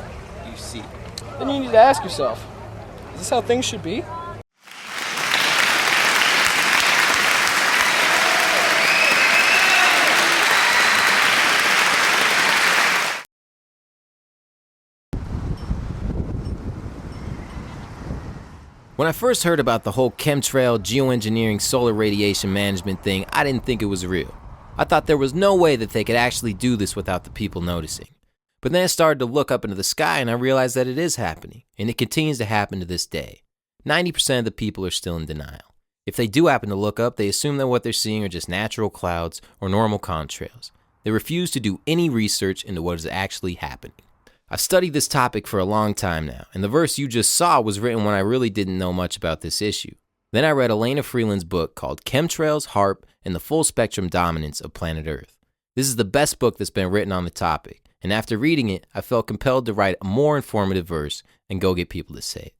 you see. Then you need to ask yourself, Is this how things should be? When I first heard about the whole chemtrail, geoengineering, solar radiation management thing, I didn't think it was real. I thought there was no way that they could actually do this without the people noticing. But then I started to look up into the sky and I realized that it is happening, and it continues to happen to this day. 90% of the people are still in denial. If they do happen to look up, they assume that what they're seeing are just natural clouds or normal contrails. They refuse to do any research into what is actually happening. I've studied this topic for a long time now, and the verse you just saw was written when I really didn't know much about this issue. Then I read Elena Freeland's book called Chemtrails, HAARP, and the Full Spectrum Dominance of Planet Earth. This is the best book that's been written on the topic, and after reading it, I felt compelled to write a more informative verse and go get people to say it.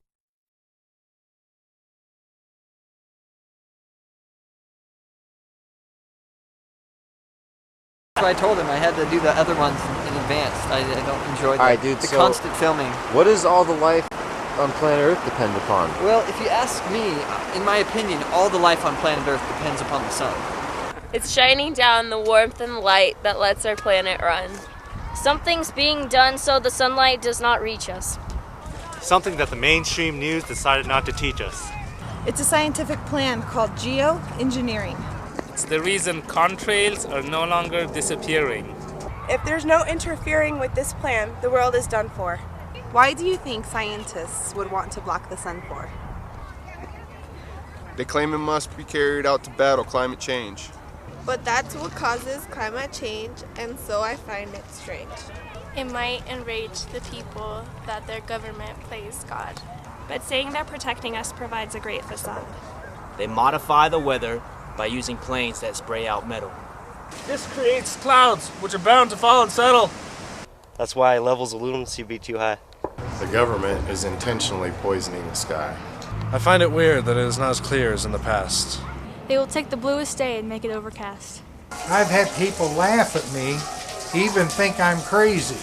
So I told him I had to do the other ones in advance. I don't enjoy the constant filming. What does all the life on planet Earth depend upon? Well, if you ask me, in my opinion, all the life on planet Earth depends upon the sun. It's shining down the warmth and light that lets our planet run. Something's being done so the sunlight does not reach us. Something that the mainstream news decided not to teach us. It's a scientific plan called geoengineering. It's the reason contrails are no longer disappearing. If there's no interfering with this plan, the world is done for. Why do you think scientists would want to block the sun for? They claim it must be carried out to battle climate change. But that's what causes climate change, and so I find it strange. It might enrage the people that their government plays God. But saying they're protecting us provides a great facade. They modify the weather by using planes that spray out metal. This creates clouds, which are bound to fall and settle. That's why levels of lunacy be too high. The government is intentionally poisoning the sky. I find it weird that it is not as clear as in the past. They will take the bluest day and make it overcast. I've had people laugh at me, even think I'm crazy.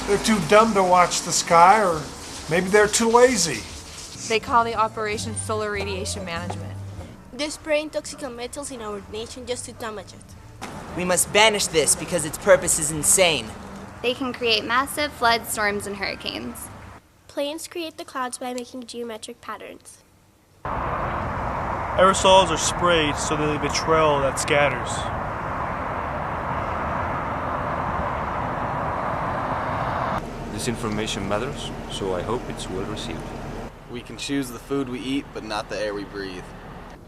They're too dumb to watch the sky, or maybe they're too lazy. They call the operation solar radiation management. They're spraying toxic metals in our nation just to damage it. We must banish this because its purpose is insane. They can create massive floods, storms, and hurricanes. Planes create the clouds by making geometric patterns. Aerosols are sprayed so they leave a trail that scatters. This information matters, so I hope it's well received. We can choose the food we eat, but not the air we breathe.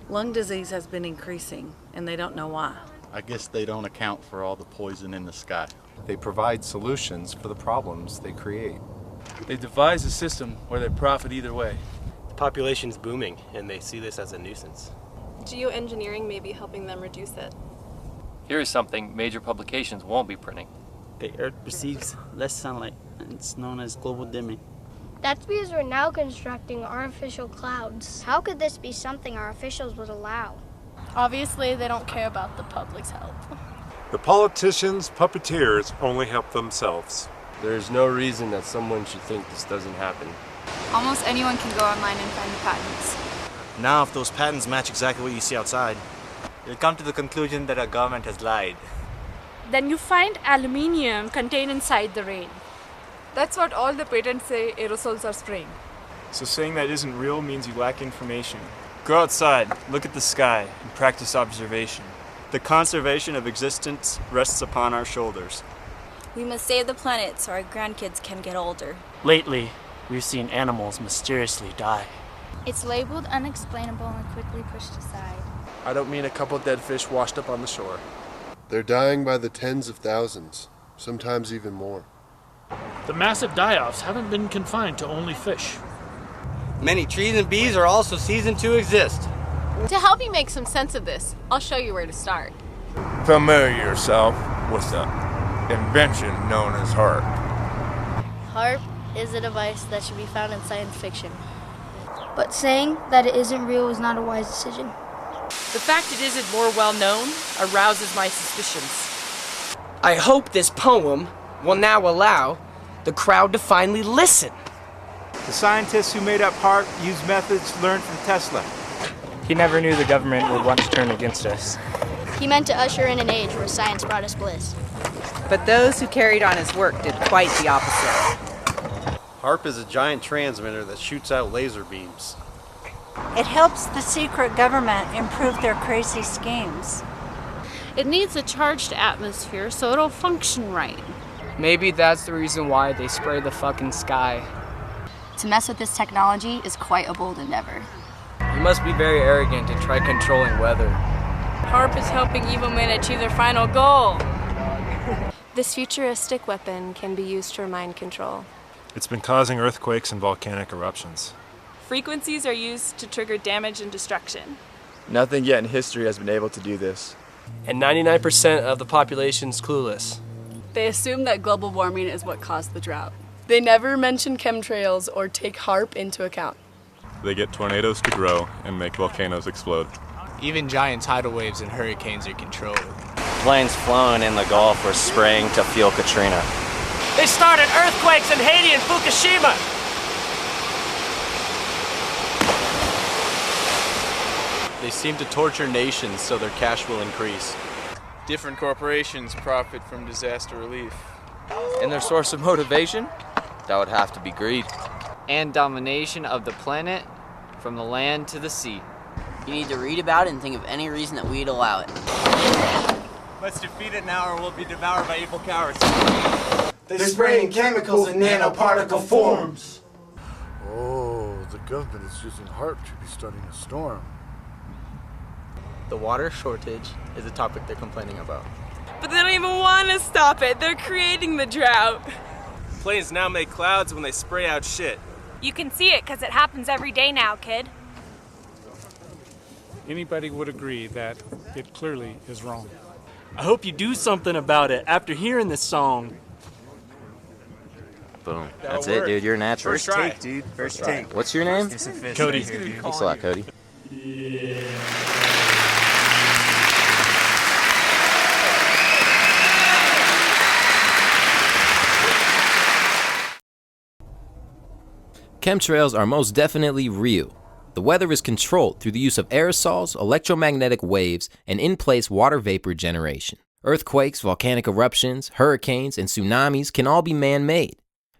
Lung disease has been increasing, and they don't know why. I guess they don't account for all the poison in the sky. They provide solutions for the problems they create. They devise a system where they profit either way. The population's booming, and they see this as a nuisance. Geoengineering may be helping them reduce it. Here is something major publications won't be printing. The Earth receives less sunlight, and it's known as global dimming. That's because we're now constructing artificial clouds. How could this be something our officials would allow? Obviously, they don't care about the public's health. The politicians, puppeteers, only help themselves. There's no reason that someone should think this doesn't happen. Almost anyone can go online and find the patents. Now, if those patents match exactly what you see outside, You'll come to the conclusion that our government has lied. Then you find aluminium contained inside the rain. That's what all the patents say aerosols are spraying. So saying that isn't real means you lack information. Go outside, look at the sky, and practice observation. The conservation of existence rests upon our shoulders. We must save the planet so our grandkids can get older. Lately, we've seen animals mysteriously die. It's labeled unexplainable and quickly pushed aside. I don't mean a couple dead fish washed up on the shore. They're dying by the tens of thousands, sometimes even more. The massive die-offs haven't been confined to only fish. Many trees and bees are also ceasing to exist. To help you make some sense of this, I'll show you where to start. familiar yourself with the invention known as HAARP. HAARP is a device that should be found in science fiction. But saying that it isn't real is not a wise decision. The fact it isn't more well-known arouses my suspicions. I hope this poem will now allow the crowd to finally listen. The scientists who made up HAARP used methods learned from Tesla. He never knew the government would want to turn against us. He meant to usher in an age where science brought us bliss. But those who carried on his work did quite the opposite. HAARP is a giant transmitter that shoots out laser beams. It helps the secret government improve their crazy schemes. It needs a charged atmosphere so it'll function right. Maybe that's the reason why they spray the fucking sky. To mess with this technology is quite a bold endeavor. You must be very arrogant to try controlling weather. HAARP is helping evil men achieve their final goal. This futuristic weapon can be used for mind control. It's been causing earthquakes and volcanic eruptions. Frequencies are used to trigger damage and destruction. Nothing yet in history has been able to do this. And 99% of the population's clueless. They assume that global warming is what caused the drought. They never mention chemtrails or take HAARP into account. They get tornadoes to grow and make volcanoes explode. Even giant tidal waves and hurricanes are controlled. Planes flown in the Gulf were spraying to fuel Katrina. They started earthquakes in Haiti and Fukushima. They seem to torture nations so their cash will increase. Different corporations profit from disaster relief. And their source of motivation? That would have to be greed. And domination of the planet from the land to the sea. You need to read about it and think of any reason that we'd allow it. Let's defeat it now or we'll be devoured by evil cowards. They're spraying chemicals in nanoparticle forms. Oh, the government is using HAARP to be starting a storm. The water shortage is a topic they're complaining about. But they don't even want to stop it. They're creating the drought. Planes now make clouds when they spray out shit. You can see it because it happens every day now, kid. Anybody would agree that it clearly is wrong. I hope you do something about it after hearing this song. Boom. That's it, dude. You're a natural. First take, dude. First take. What's your name? Cody. Thanks a lot, Cody. Chemtrails are most definitely real. The weather is controlled through the use of aerosols, electromagnetic waves, and in-place water vapor generation. Earthquakes, volcanic eruptions, hurricanes, and tsunamis can all be man-made.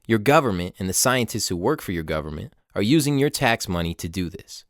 Your government and the scientists who work for your government are using your tax money to do this.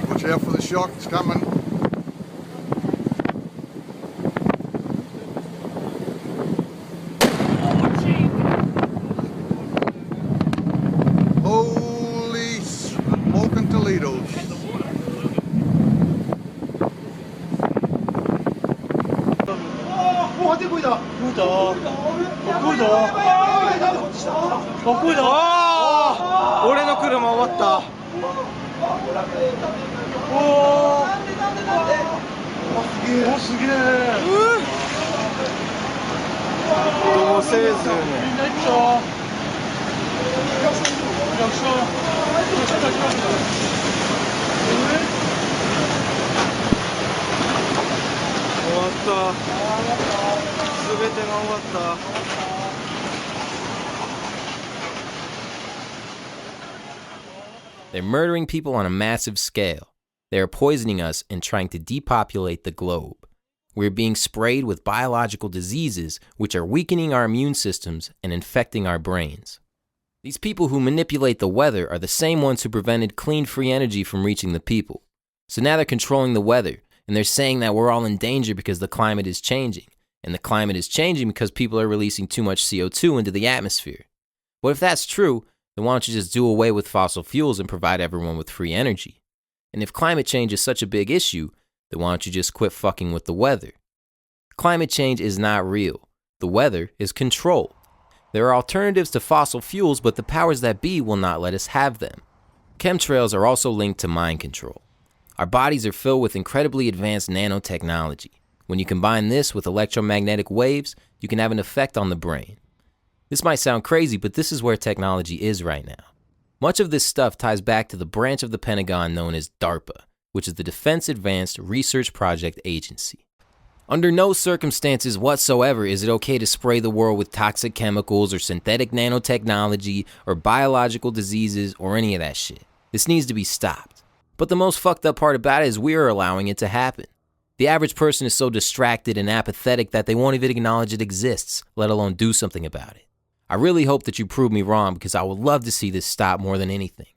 Watch out for the shock, it's coming. Holy smoking Toledos.俺の車終わった。すげえ。どうせずね。終わった。すべてが終わった。They're murdering people on a massive scale. They are poisoning us and trying to depopulate the globe. We're being sprayed with biological diseases which are weakening our immune systems and infecting our brains. These people who manipulate the weather are the same ones who prevented clean, free energy from reaching the people. So now they're controlling the weather, and they're saying that we're all in danger because the climate is changing. And the climate is changing because people are releasing too much CO2 into the atmosphere. Well, if that's true, then why don't you just do away with fossil fuels and provide everyone with free energy? And if climate change is such a big issue, then why don't you just quit fucking with the weather? Climate change is not real. The weather is controlled. There are alternatives to fossil fuels, but the powers that be will not let us have them. Chemtrails are also linked to mind control. Our bodies are filled with incredibly advanced nanotechnology. When you combine this with electromagnetic waves, you can have an effect on the brain. This might sound crazy, but this is where technology is right now. Much of this stuff ties back to the branch of the Pentagon known as DARPA, which is the Defense Advanced Research Project Agency. Under no circumstances whatsoever is it okay to spray the world with toxic chemicals or synthetic nanotechnology or biological diseases or any of that shit. This needs to be stopped. But the most fucked up part about it is we are allowing it to happen. The average person is so distracted and apathetic that they won't even acknowledge it exists, let alone do something about it. I really hope that you prove me wrong because I would love to see this stop more than anything.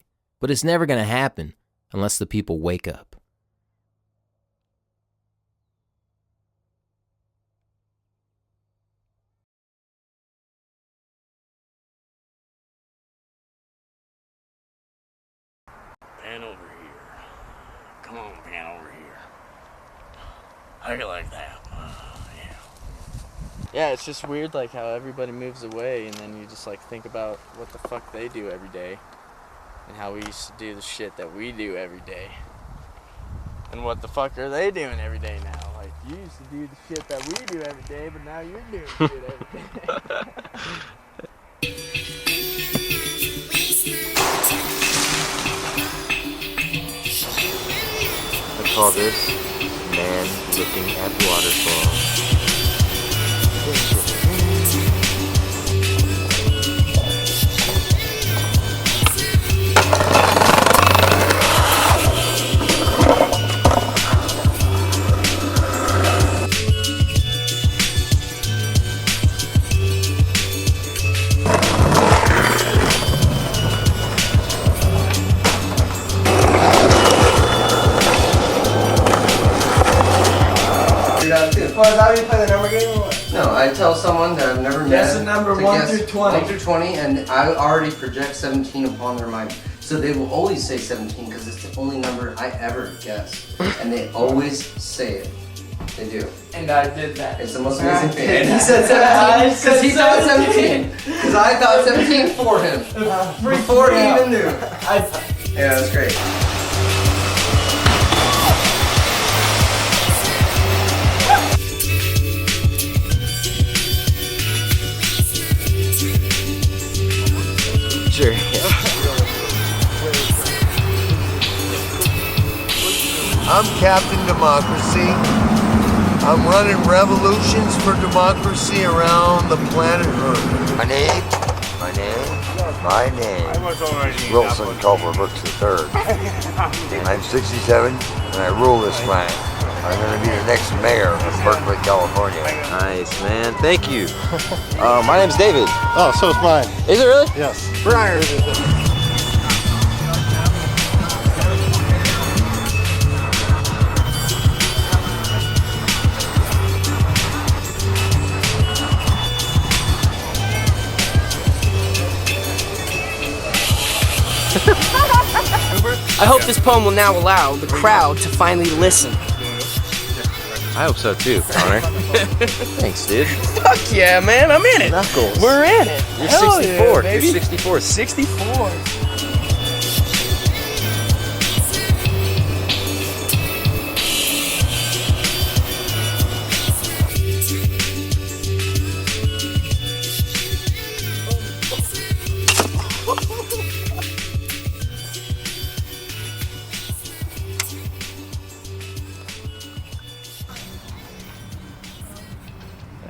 But it's never going to happen unless the people wake up. Pan over here. Come on, pan over here. How you like that? Yeah, it's just weird like how everybody moves away and then you just like think about what the fuck they do every day and how we used to do the shit that we do every day. And what the fuck are they doing every day now? Like you used to do the shit that we do every day, but now you're doing shit every day. I call this man looking at waterfall. Well, is that how you play the number game or what? No, I tell someone that I've never met. Guess the number to 1 guess through 20. 1 through 20, and I already project 17 upon their mind. So they will always say 17 because it's the only number I ever guess. And they always say it. They do. And I did that. It's the most amazing thing. And he said 17 because he thought 17. Because I thought 17 for him. Before he even knew. Yeah, that's great. Sure. I'm Captain Democracy. I'm running revolutions for democracy around the planet Earth. My name is Wilson Culver Brooks III. I'm 67 and I rule this planet. I'm going to be the next mayor of Berkeley, California. Nice, man. Thank you. My name's David. Oh, so is mine. Is it really? Yes. Brian. I hope this poem will now allow the crowd to finally listen. I hope so too, Connor. Thanks, dude. Fuck yeah, man, I'm in it. Knuckles. We're in it. You're Hell 64. Yeah, baby. You're 64. 64.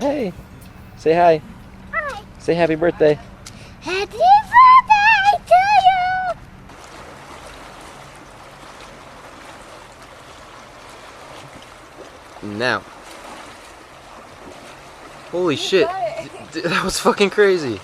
Hey. Say hi. Hi. Say happy birthday. Happy birthday to you! Now. Holy shit. That was fucking crazy.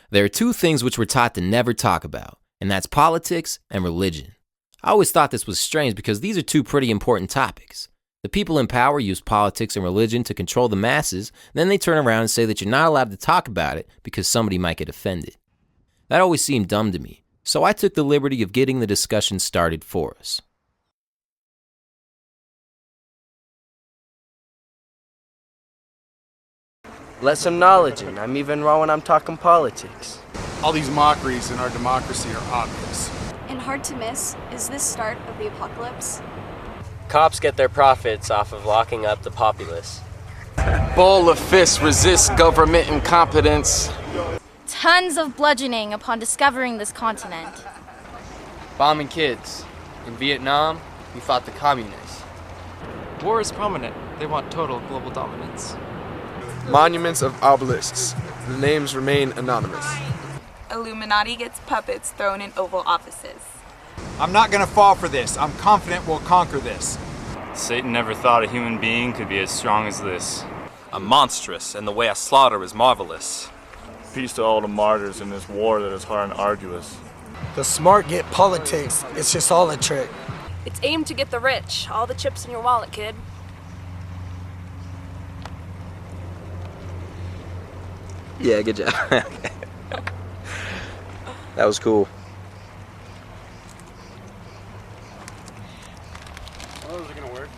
There are two things which we're taught to never talk about, and that's politics and religion. I always thought this was strange because these are two pretty important topics. The people in power use politics and religion to control the masses, then they turn around and say that you're not allowed to talk about it because somebody might get offended. That always seemed dumb to me, so I took the liberty of getting the discussion started for us. Let some knowledge in. I'm even wrong when I'm talking politics. All these mockeries in our democracy are obvious. And hard to miss is this start of the apocalypse. Cops get their profits off of locking up the populace. Ball of fists resists government incompetence. Tons of bludgeoning upon discovering this continent. Bombing kids. In Vietnam, we fought the communists. War is prominent. They want total global dominance. Monuments of obelisks. The names remain anonymous. Illuminati gets puppets thrown in Oval offices. I'm not gonna fall for this. I'm confident we'll conquer this. Satan never thought a human being could be as strong as this. I'm monstrous, and the way I slaughter is marvelous. Peace to all the martyrs in this war that is hard and arduous. The smart get politics. It's just all a trick. It's aimed to get the rich. All the chips in your wallet, kid. Yeah, good job. That was cool. Oh, is it gonna work?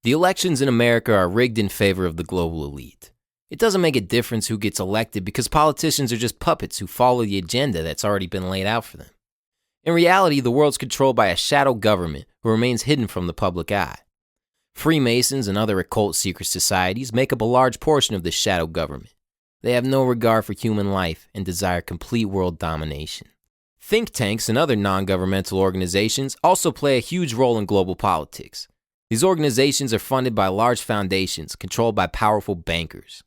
The elections in America are rigged in favor of the global elite. It doesn't make a difference who gets elected because politicians are just puppets who follow the agenda that's already been laid out for them. In reality, the world's controlled by a shadow government who remains hidden from the public eye. Freemasons and other occult secret societies make up a large portion of this shadow government. They have no regard for human life and desire complete world domination. Think tanks and other non-governmental organizations also play a huge role in global politics. These organizations are funded by large foundations controlled by powerful bankers.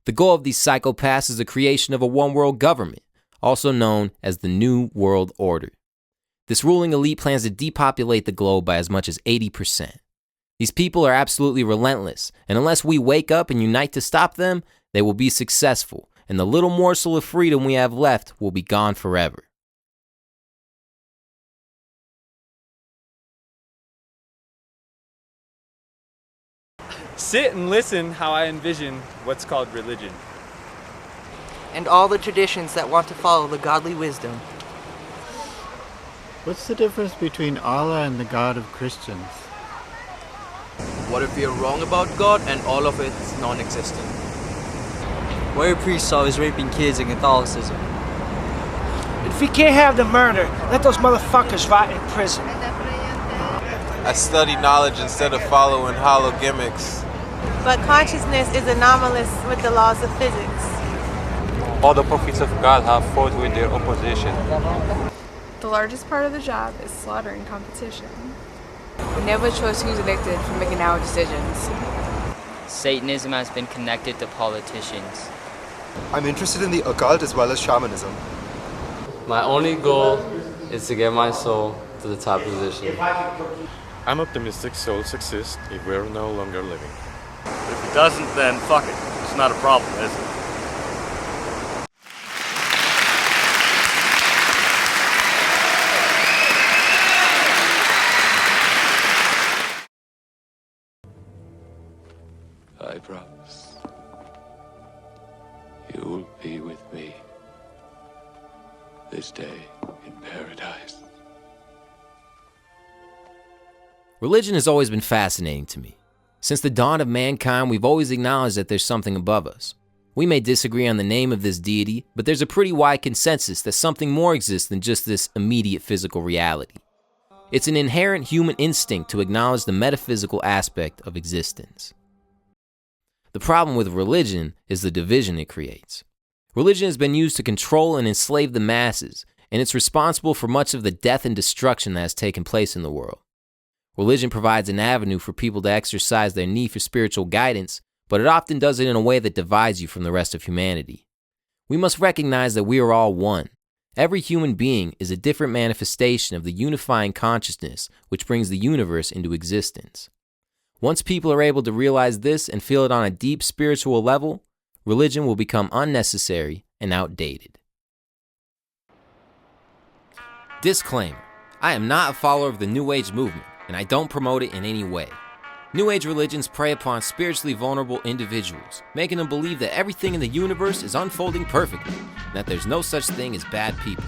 The goal of these psychopaths is the creation of a one-world government, also known as the New World Order. This ruling elite plans to depopulate the globe by as much as 80%. These people are absolutely relentless, and unless we wake up and unite to stop them, they will be successful, and the little morsel of freedom we have left will be gone forever. Sit and listen how I envision what's called religion. And all the traditions that want to follow the godly wisdom. What's the difference between Allah and the God of Christians? What if we are wrong about God and all of it is non-existent? Why are priests always raping kids in Catholicism? If we can't have the murder, let those motherfuckers rot in prison. I study knowledge instead of following hollow gimmicks. But consciousness is anomalous with the laws of physics. All the prophets of God have fought with their opposition. The largest part of the job is slaughtering competition. We never choose who's elected for making our decisions. Satanism has been connected to politicians. I'm interested in the occult as well as shamanism. My only goal is to get my soul to the top position. I'm optimistic souls exist if we're no longer living. If it doesn't, then fuck it. It's not a problem, is it? I promise you will be with me this day in paradise. Religion has always been fascinating to me. Since the dawn of mankind, we've always acknowledged that there's something above us. We may disagree on the name of this deity, but there's a pretty wide consensus that something more exists than just this immediate physical reality. It's an inherent human instinct to acknowledge the metaphysical aspect of existence. The problem with religion is the division it creates. Religion has been used to control and enslave the masses, and it's responsible for much of the death and destruction that has taken place in the world. Religion provides an avenue for people to exercise their need for spiritual guidance, but it often does it in a way that divides you from the rest of humanity. We must recognize that we are all one. Every human being is a different manifestation of the unifying consciousness which brings the universe into existence. Once people are able to realize this and feel it on a deep spiritual level, religion will become unnecessary and outdated. Disclaimer: I am not a follower of the New Age movement, and I don't promote it in any way. New Age religions prey upon spiritually vulnerable individuals, making them believe that everything in the universe is unfolding perfectly, and that there's no such thing as bad people.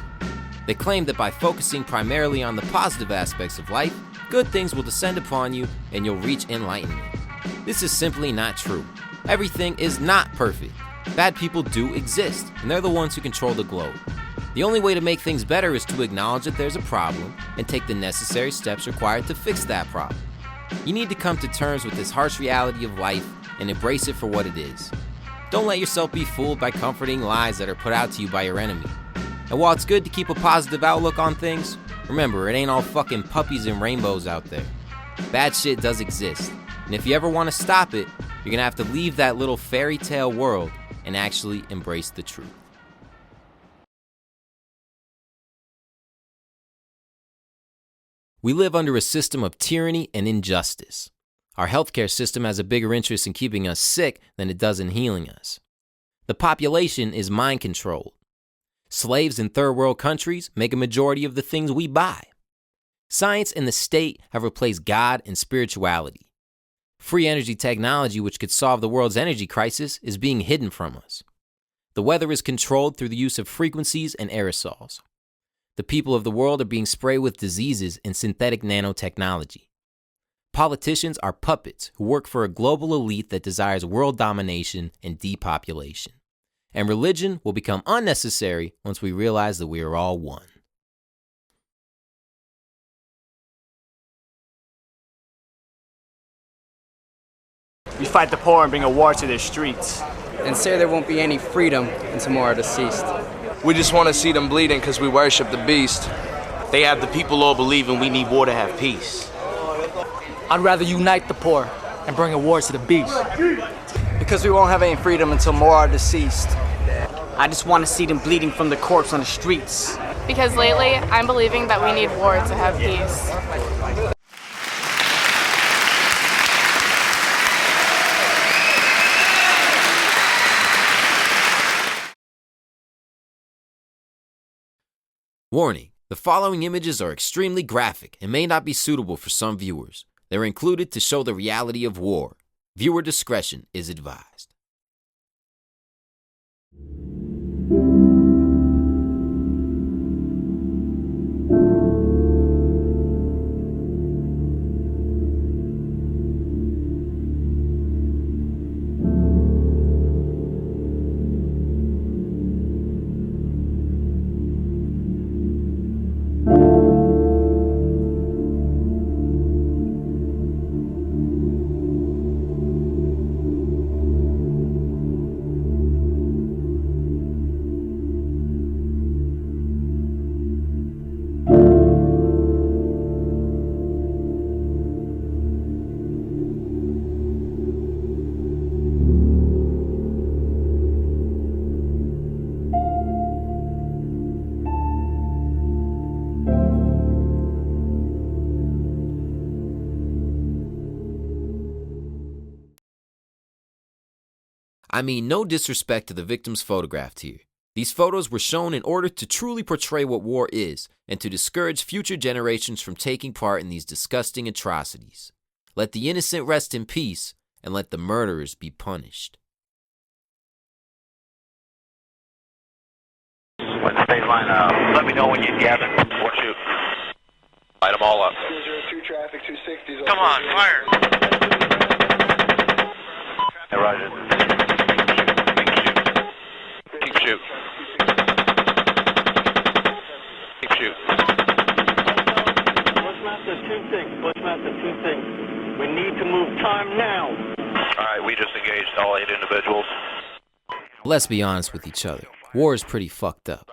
They claim that by focusing primarily on the positive aspects of life, good things will descend upon you and you'll reach enlightenment. This is simply not true. Everything is not perfect. Bad people do exist, and they're the ones who control the globe. The only way to make things better is to acknowledge that there's a problem and take the necessary steps required to fix that problem. You need to come to terms with this harsh reality of life and embrace it for what it is. Don't let yourself be fooled by comforting lies that are put out to you by your enemy. And while it's good to keep a positive outlook on things, remember, it ain't all fucking puppies and rainbows out there. Bad shit does exist, and if you ever want to stop it, you're gonna have to leave that little fairy tale world and actually embrace the truth. We live under a system of tyranny and injustice. Our healthcare system has a bigger interest in keeping us sick than it does in healing us. The population is mind controlled. Slaves in third world countries make a majority of the things we buy. Science and the state have replaced God and spirituality. Free energy technology, which could solve the world's energy crisis, is being hidden from us. The weather is controlled through the use of frequencies and aerosols. The people of the world are being sprayed with diseases and synthetic nanotechnology. Politicians are puppets who work for a global elite that desires world domination and depopulation. And religion will become unnecessary once we realize that we are all one. We fight the poor and bring a war to their streets. And say there won't be any freedom until more are deceased. We just want to see them bleeding because we worship the beast. They have the people all believing we need war to have peace. I'd rather unite the poor and bring a war to the beast. Because we won't have any freedom until more are deceased. I just want to see them bleeding from the corpse on the streets. Because lately, I'm believing that we need war to have peace. Warning: the following images are extremely graphic and may not be suitable for some viewers. They're included to show the reality of war. Viewer discretion is advised. I mean, no disrespect to the victims photographed here. These photos were shown in order to truly portray what war is and to discourage future generations from taking part in these disgusting atrocities. Let the innocent rest in peace, and let the murderers be punished. Wednesday line, let me know when you gather. What you? Light them all up. 202 traffic, 260. Come on, fire. Hey, Roger. Keep shoot. Keep shoot. Bushmaster 2-6, Bushmaster 2-6. We need to move time now. Alright, we just engaged all 8 individuals. Let's be honest with each other. War is pretty fucked up.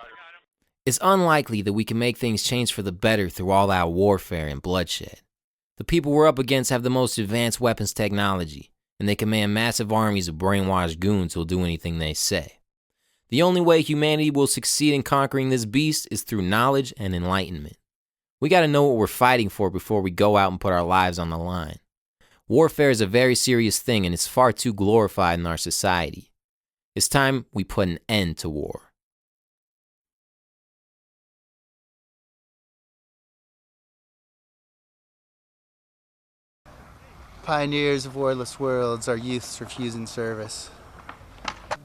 It's unlikely that we can make things change for the better through all-out warfare and bloodshed. The people we're up against have the most advanced weapons technology, and they command massive armies of brainwashed goons who'll do anything they say. The only way humanity will succeed in conquering this beast is through knowledge and enlightenment. We gotta know what we're fighting for before we go out and put our lives on the line. Warfare is a very serious thing and it's far too glorified in our society. It's time we put an end to war. Pioneers of warless worlds, our youths refusing service.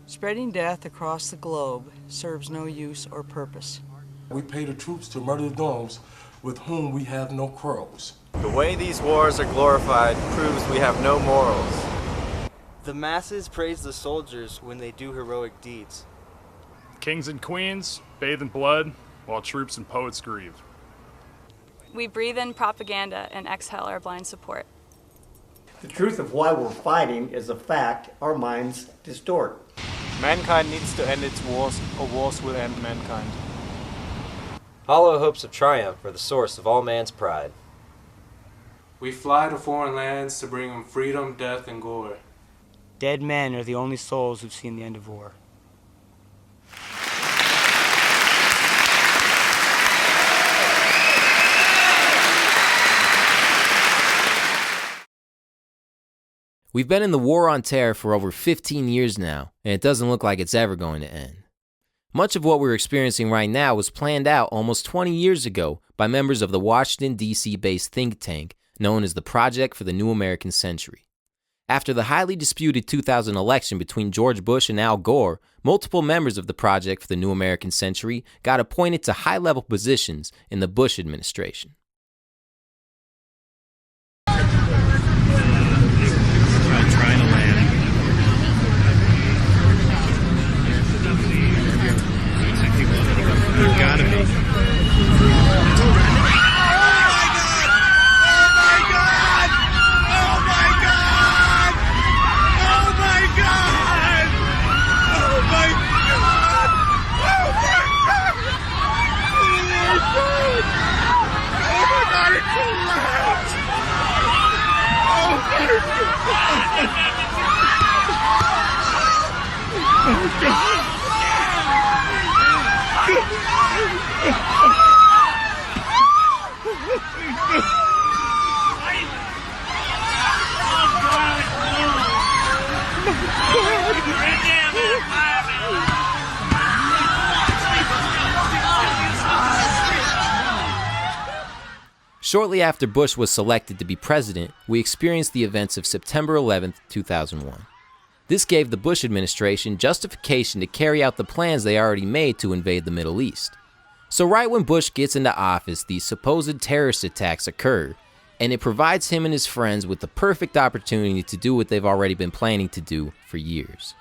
Spreading death across the globe serves no use or purpose. We pay the troops to murder the domes with whom we have no quarrels. The way these wars are glorified proves we have no morals. The masses praise the soldiers when they do heroic deeds. Kings and queens bathe in blood while troops and poets grieve. We breathe in propaganda and exhale our blind support. The truth of why we're fighting is a fact our minds distort. Mankind needs to end its wars, or wars will end mankind. Hollow hopes of triumph are the source of all man's pride. We fly to foreign lands to bring them freedom, death, and glory. Dead men are the only souls who've seen the end of war. We've been in the War on Terror for over 15 years now, and it doesn't look like it's ever going to end. Much of what we're experiencing right now was planned out almost 20 years ago by members of the Washington, D.C.-based think tank known as the Project for the New American Century. After the highly disputed 2000 election between George Bush and Al Gore, multiple members of the Project for the New American Century got appointed to high-level positions in the Bush administration. Trying to land. There gotta be. Shortly after Bush was selected to be president, we experienced the events of September 11, 2001. This gave the Bush administration justification to carry out the plans they already made to invade the Middle East. So right when Bush gets into office, these supposed terrorist attacks occur, and it provides him and his friends with the perfect opportunity to do what they've already been planning to do for years.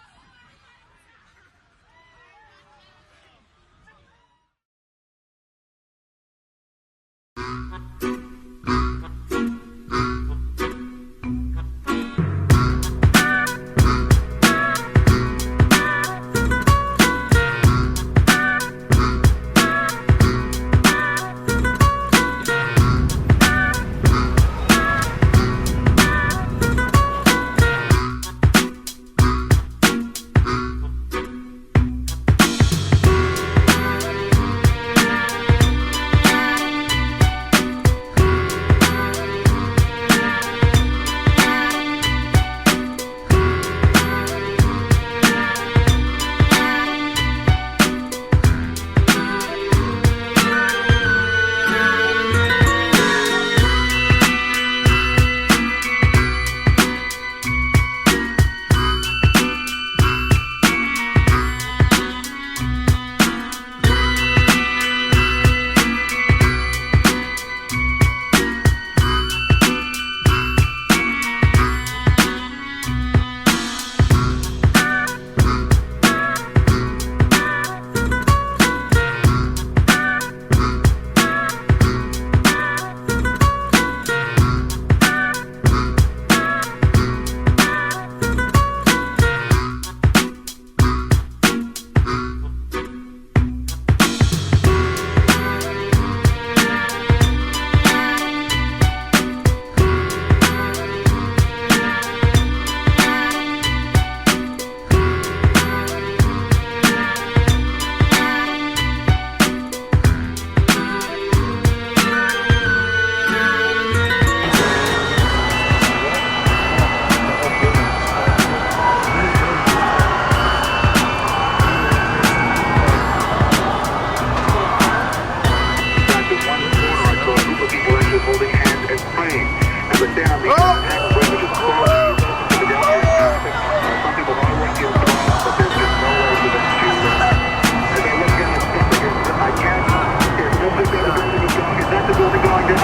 Yes,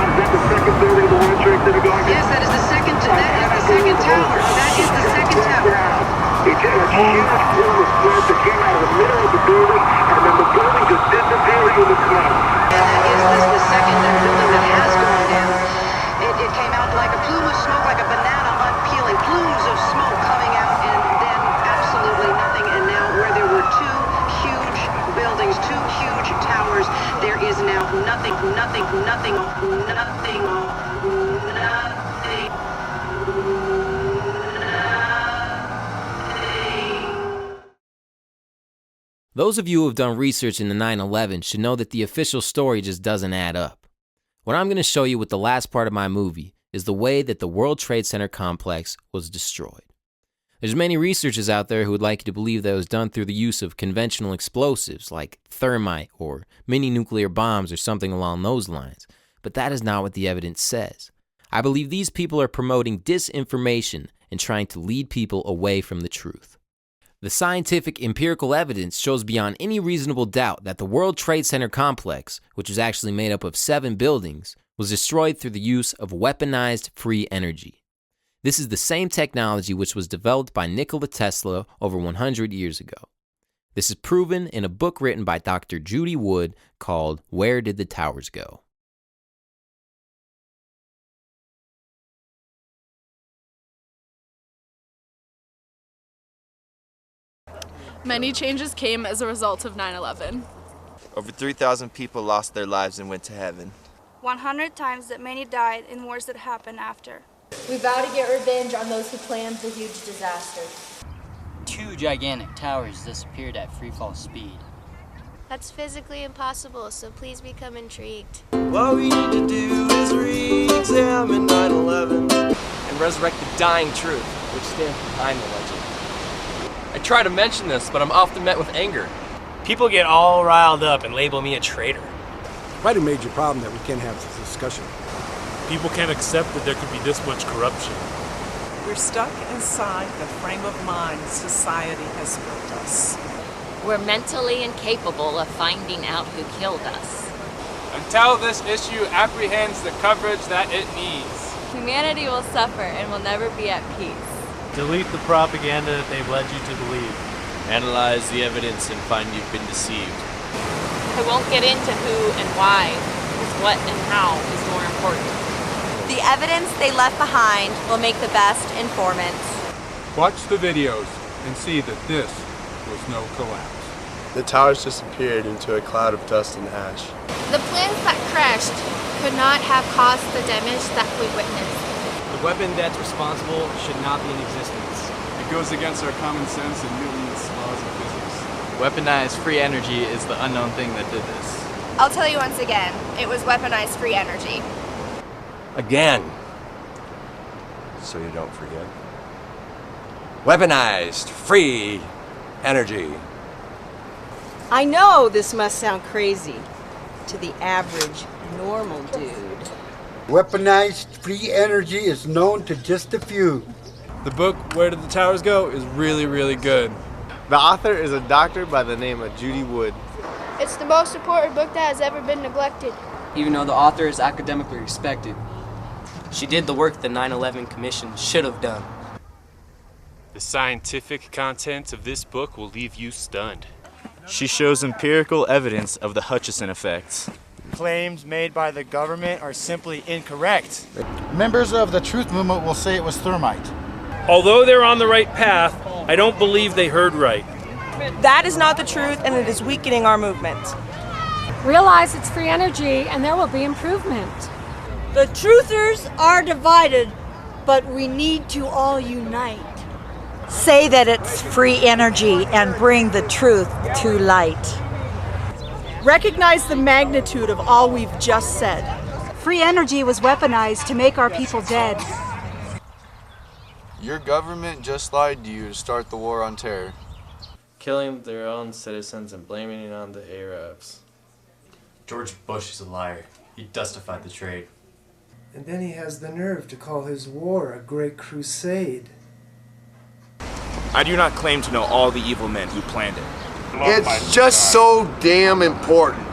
that is the second tower. That is the second tower. It's a huge plume of smoke that came out of the middle of the building, and then the building just disappeared in the smoke. That is the second building that has gone down. It came out like a plume of smoke, like a banana unpeeling. Plumes of smoke coming out, and then absolutely nothing. And now where there were two huge buildings, two huge towers, there is now nothing. Those of you who have done research into 9/11 should know that the official story just doesn't add up. What I'm going to show you with the last part of my movie is the way that the World Trade Center complex was destroyed. There's many researchers out there who would like you to believe that it was done through the use of conventional explosives like thermite or mini nuclear bombs or something along those lines, but that is not what the evidence says. I believe these people are promoting disinformation and trying to lead people away from the truth. The scientific empirical evidence shows beyond any reasonable doubt that the World Trade Center complex, which was actually made up of 7 buildings, was destroyed through the use of weaponized free energy. This is the same technology which was developed by Nikola Tesla over 100 years ago. This is proven in a book written by Dr. Judy Wood called Where Did the Towers Go? Many changes came as a result of 9/11. Over 3,000 people lost their lives and went to heaven. 100 times that many died in wars that happened after. We vow to get revenge on those who planned the huge disaster. 2 gigantic towers disappeared at freefall speed. That's physically impossible, so please become intrigued. What we need to do is re-examine 9/11 and resurrect the dying truth, which stands behind the legend. I try to mention this, but I'm often met with anger. People get all riled up and label me a traitor. Quite a major problem that we can't have this discussion. People can't accept that there could be this much corruption. We're stuck inside the frame of mind society has built us. We're mentally incapable of finding out who killed us. Until this issue apprehends the coverage that it needs. Humanity will suffer and will never be at peace. Delete the propaganda that they've led you to believe. Analyze the evidence and find you've been deceived. I won't get into who and why, because what and how is more important. The evidence they left behind will make the best informants. Watch the videos and see that this was no collapse. The towers disappeared into a cloud of dust and ash. The planes that crashed could not have caused the damage that we witnessed. The weapon that's responsible should not be in existence. It goes against our common sense and Newton's laws of physics. Weaponized free energy is the unknown thing that did this. I'll tell you once again, it was weaponized free energy. Again. So you don't forget. Weaponized free energy. I know this must sound crazy to the average normal dude. Weaponized free energy is known to just a few. The book, Where Did the Towers Go? Is really, really good. The author is a doctor by the name of Judy Wood. It's the most important book that has ever been neglected. Even though the author is academically respected, she did the work the 9/11 Commission should have done. The scientific content of this book will leave you stunned. She shows empirical evidence of the Hutchison effect. Claims made by the government are simply incorrect. Members of the Truth Movement will say it was thermite. Although they're on the right path, I don't believe they heard right. That is not the truth, and it is weakening our movement. Realize it's free energy, and there will be improvement. The truthers are divided, but we need to all unite. Say that it's free energy and bring the truth to light. Recognize the magnitude of all we've just said. Free energy was weaponized to make our people dead. Your government just lied to you to start the war on terror. Killing their own citizens and blaming it on the Arabs. George Bush is a liar. He justified the trade. And then he has the nerve to call his war a great crusade. I do not claim to know all the evil men who planned it. It's just so damn important.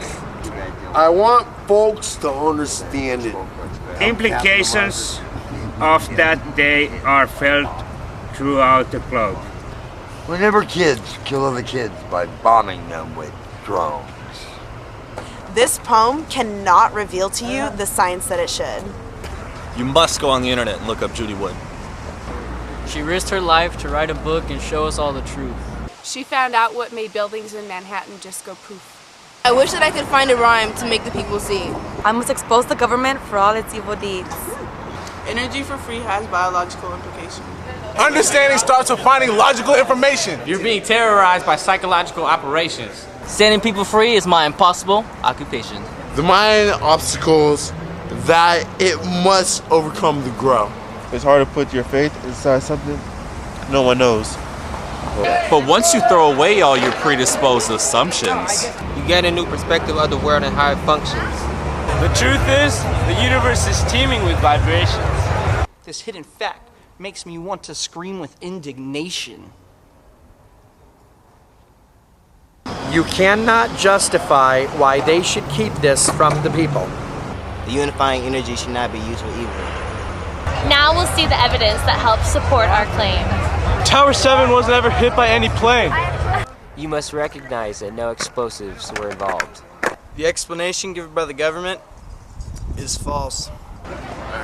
I want folks to understand it. Implications of that day are felt throughout the globe. Whenever kids kill other kids by bombing them with drones. This poem cannot reveal to you the science that it should. You must go on the internet and look up Judy Wood. She risked her life to write a book and show us all the truth. She found out what made buildings in Manhattan just go poof. I wish that I could find a rhyme to make the people see. I must expose the government for all its evil deeds. Energy for free has biological implications. Understanding starts with finding logical information. You're being terrorized by psychological operations. Setting people free is my impossible occupation. The mind obstacles that it must overcome to grow. It's hard to put your faith inside something no one knows. But once you throw away all your predisposed assumptions, You get a new perspective of the world and how it functions. The truth is, the universe is teeming with vibrations. This hidden fact makes me want to scream with indignation. You cannot justify why they should keep this from the people. The unifying energy should not be used for evil. Now we'll see the evidence that helps support our claim. Tower 7 wasn't ever hit by any plane. You must recognize that no explosives were involved. The explanation given by the government is false.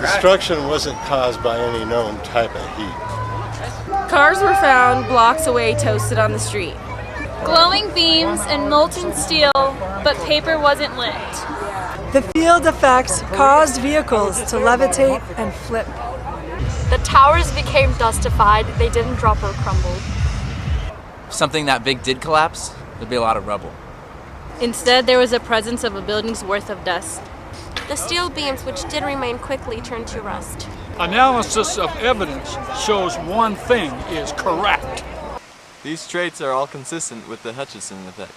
Destruction wasn't caused by any known type of heat. Cars were found blocks away toasted on the street. Glowing beams and molten steel, but paper wasn't lit. The field effects caused vehicles to levitate and flip. The towers became dustified, they didn't drop or crumble. If something that big did collapse, there'd be a lot of rubble. Instead, there was a presence of a building's worth of dust. The steel beams, which did remain, quickly turned to rust. Analysis of evidence shows one thing is correct. these traits are all consistent with the Hutchison effect.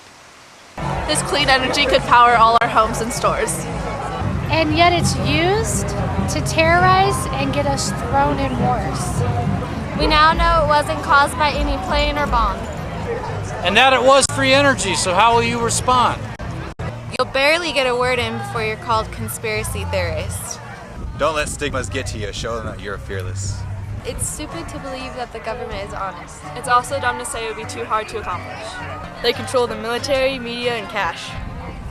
This clean energy could power all our homes and stores. And yet it's used to terrorize and get us thrown in wars. We now know it wasn't caused by any plane or bomb. And that it was free energy, so how will you respond? You'll barely get a word in before you're called conspiracy theorist. Don't let stigmas get to you. Show them that you're fearless. It's stupid to believe that the government is honest. It's also dumb to say it would be too hard to accomplish. They control the military, media, and cash.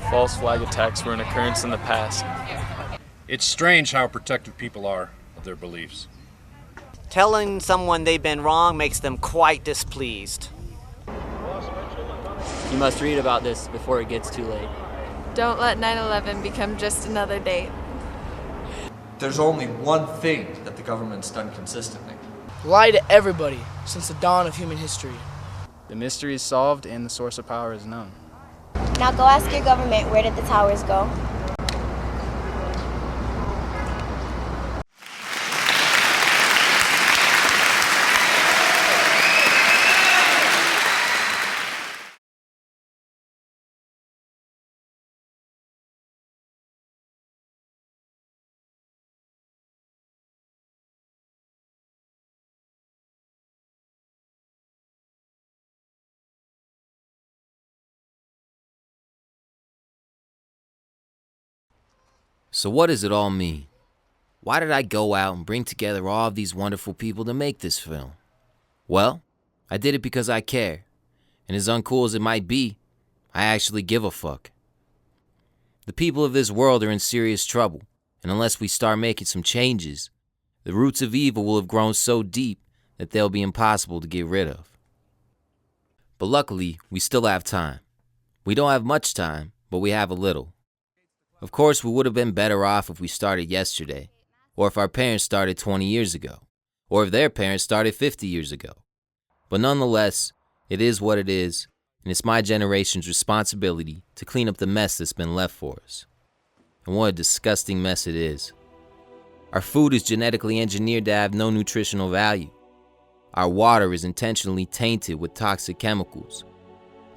False flag attacks were an occurrence in the past. It's strange how protective people are of their beliefs. Telling someone they've been wrong makes them quite displeased. You must read about this before it gets too late. Don't let 9/11 become just another date. There's only one thing that the government's done consistently. Lie to everybody since the dawn of human history. The mystery is solved and the source of power is known. Now go ask your government, where did the towers go? So what does it all mean? Why did I go out and bring together all of these wonderful people to make this film? Well, I did it because I care. And as uncool as it might be, I actually give a fuck. The people of this world are in serious trouble, and unless we start making some changes, the roots of evil will have grown so deep that they'll be impossible to get rid of. But luckily, we still have time. We don't have much time, but we have a little. Of course, we would have been better off if we started yesterday, or if our parents started 20 years ago, or if their parents started 50 years ago. But nonetheless, it is what it is, and it's my generation's responsibility to clean up the mess that's been left for us. And what a disgusting mess it is. Our food is genetically engineered to have no nutritional value. Our water is intentionally tainted with toxic chemicals.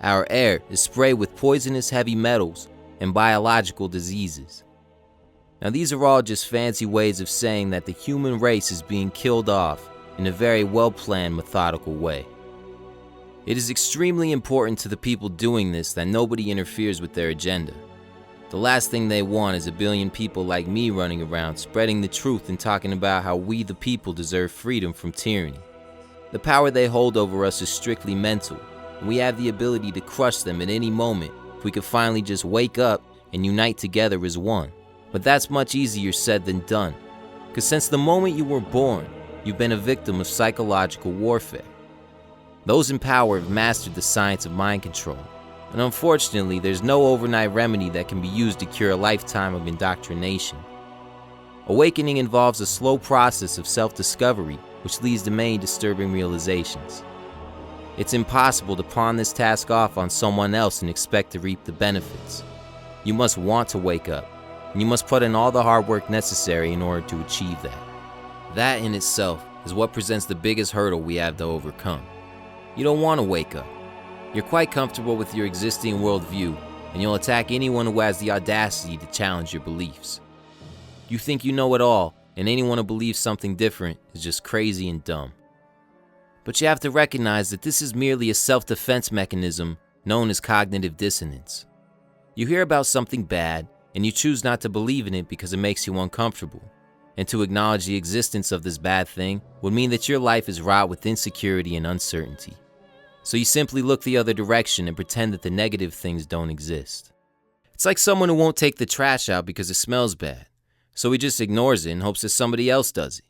Our air is sprayed with poisonous heavy metals and biological diseases. Now these are all just fancy ways of saying that the human race is being killed off in a very well-planned, methodical way. It is extremely important to the people doing this that nobody interferes with their agenda. The last thing they want is a billion people like me running around spreading the truth and talking about how we the people deserve freedom from tyranny. The power they hold over us is strictly mental, and we have the ability to crush them at any moment if we could finally just wake up and unite together as one. But that's much easier said than done, because since the moment you were born, you've been a victim of psychological warfare. Those in power have mastered the science of mind control, and unfortunately there's no overnight remedy that can be used to cure a lifetime of indoctrination. Awakening involves a slow process of self-discovery which leads to many disturbing realizations. It's impossible to pawn this task off on someone else and expect to reap the benefits. You must want to wake up, and you must put in all the hard work necessary in order to achieve that. That in itself is what presents the biggest hurdle we have to overcome. You don't want to wake up. You're quite comfortable with your existing worldview, and you'll attack anyone who has the audacity to challenge your beliefs. You think you know it all, and anyone who believes something different is just crazy and dumb. But you have to recognize that this is merely a self-defense mechanism known as cognitive dissonance. You hear about something bad, and you choose not to believe in it because it makes you uncomfortable. And to acknowledge the existence of this bad thing would mean that your life is wrought with insecurity and uncertainty. So you simply look the other direction and pretend that the negative things don't exist. It's like someone who won't take the trash out because it smells bad. So he just ignores it and hopes that somebody else does it.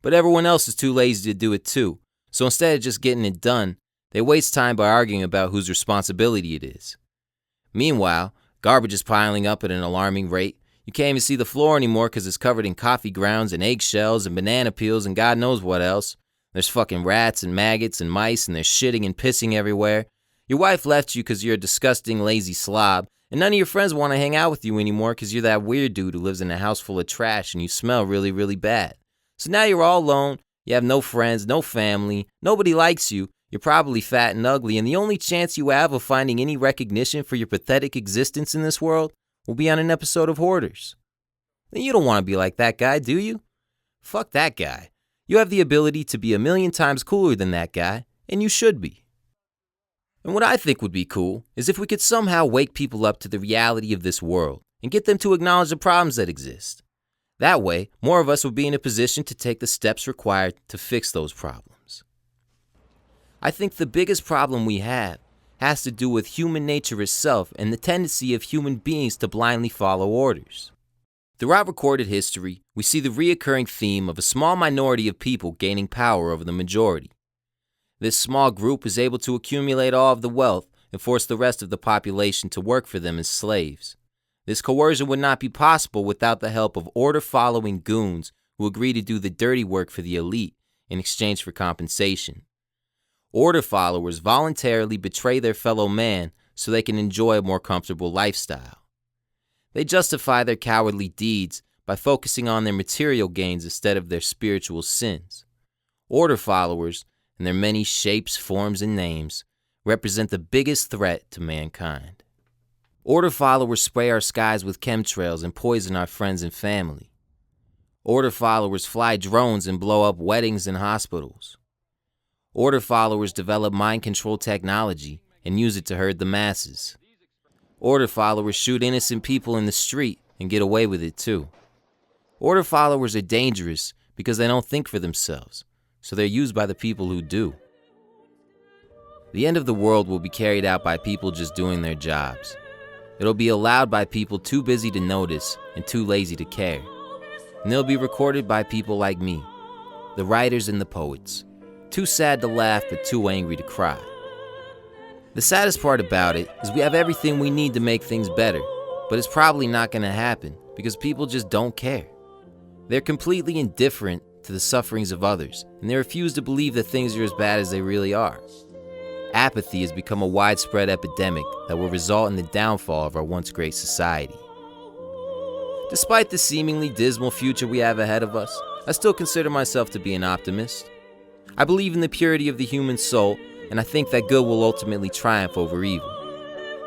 But everyone else is too lazy to do it too, so instead of just getting it done, they waste time by arguing about whose responsibility it is. Meanwhile, garbage is piling up at an alarming rate. You can't even see the floor anymore because it's covered in coffee grounds and eggshells and banana peels and God knows what else. There's fucking rats and maggots and mice and there's shitting and pissing everywhere. Your wife left you because you're a disgusting lazy slob, and none of your friends want to hang out with you anymore because you're that weird dude who lives in a house full of trash and you smell really, really bad. So now you're all alone, you have no friends, no family, nobody likes you, you're probably fat and ugly, and the only chance you have of finding any recognition for your pathetic existence in this world will be on an episode of Hoarders. You don't want to be like that guy, do you? Fuck that guy. You have the ability to be 1,000,000 times cooler than that guy, and you should be. And what I think would be cool is if we could somehow wake people up to the reality of this world and get them to acknowledge the problems that exist. That way, more of us would be in a position to take the steps required to fix those problems. I think the biggest problem we have has to do with human nature itself and the tendency of human beings to blindly follow orders. Throughout recorded history, we see the reoccurring theme of a small minority of people gaining power over the majority. This small group is able to accumulate all of the wealth and force the rest of the population to work for them as slaves. This coercion would not be possible without the help of order-following goons who agree to do the dirty work for the elite in exchange for compensation. Order followers voluntarily betray their fellow man so they can enjoy a more comfortable lifestyle. They justify their cowardly deeds by focusing on their material gains instead of their spiritual sins. Order followers, in their many shapes, forms, and names, represent the biggest threat to mankind. Order followers spray our skies with chemtrails and poison our friends and family. Order followers fly drones and blow up weddings and hospitals. Order followers develop mind control technology and use it to herd the masses. Order followers shoot innocent people in the street and get away with it too. Order followers are dangerous because they don't think for themselves, so they're used by the people who do. The end of the world will be carried out by people just doing their jobs. It'll be allowed by people too busy to notice and too lazy to care. And they'll be recorded by people like me, the writers and the poets, too sad to laugh but too angry to cry. The saddest part about it is we have everything we need to make things better, but it's probably not going to happen because people just don't care. They're completely indifferent to the sufferings of others, and they refuse to believe that things are as bad as they really are. Apathy has become a widespread epidemic that will result in the downfall of our once great society. Despite the seemingly dismal future we have ahead of us, I still consider myself to be an optimist. I believe in the purity of the human soul, and I think that good will ultimately triumph over evil.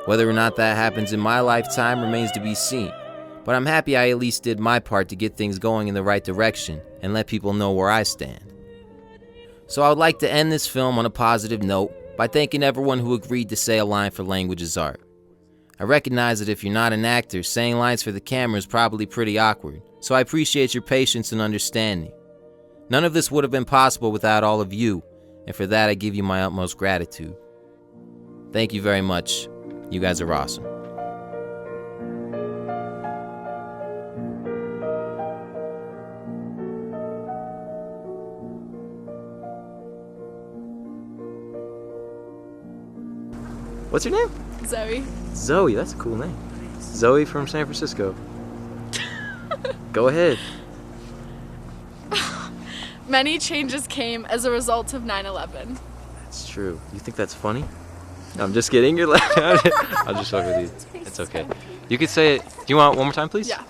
Whether or not that happens in my lifetime remains to be seen, but I'm happy I at least did my part to get things going in the right direction and let people know where I stand. So I would like to end this film on a positive note by thanking everyone who agreed to say a line for Language is Art. I recognize that if you're not an actor, saying lines for the camera is probably pretty awkward, so I appreciate your patience and understanding. None of this would have been possible without all of you, and for that I give you my utmost gratitude. Thank you very much. You guys are awesome. What's your name? Zoe. Zoe, that's a cool name. Zoe from San Francisco. Go ahead. Many changes came as a result of 9/11. That's true. You think that's funny? I'm just kidding. You're laughing. I'll just fuck with you. It's okay. You could say it. Do you want it one more time, please? Yeah.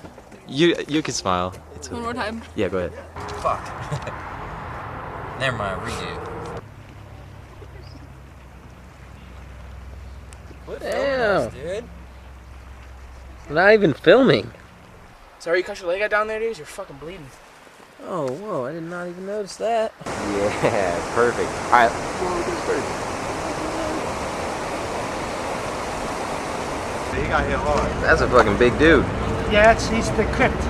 You can smile. It's okay. One more time. Yeah, go ahead. Fuck. Never mind, redo. Damn, dude. Not even filming. Sorry you cut your leg out down there, dude? You're fucking bleeding. Oh, whoa, I did not even notice that. Yeah, perfect. Alright, He got hit hard. that's a fucking big dude. Yeah, he's the crypt.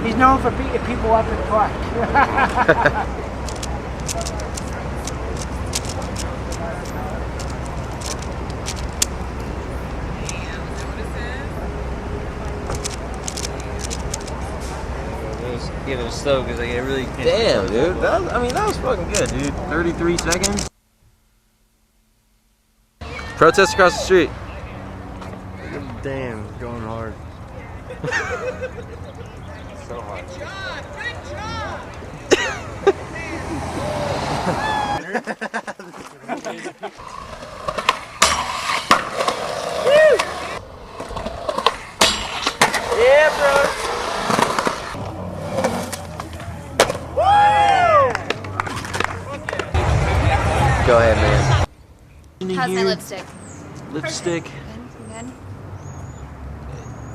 He's known for beating people up in the park. Give it a stoke because I get really. Damn, dude. That was fucking good, dude. 33 seconds. Protest across the street. Damn, going hard. So hard. Yeah, bro. Go ahead, man. How's my lipstick? Lipstick. Good?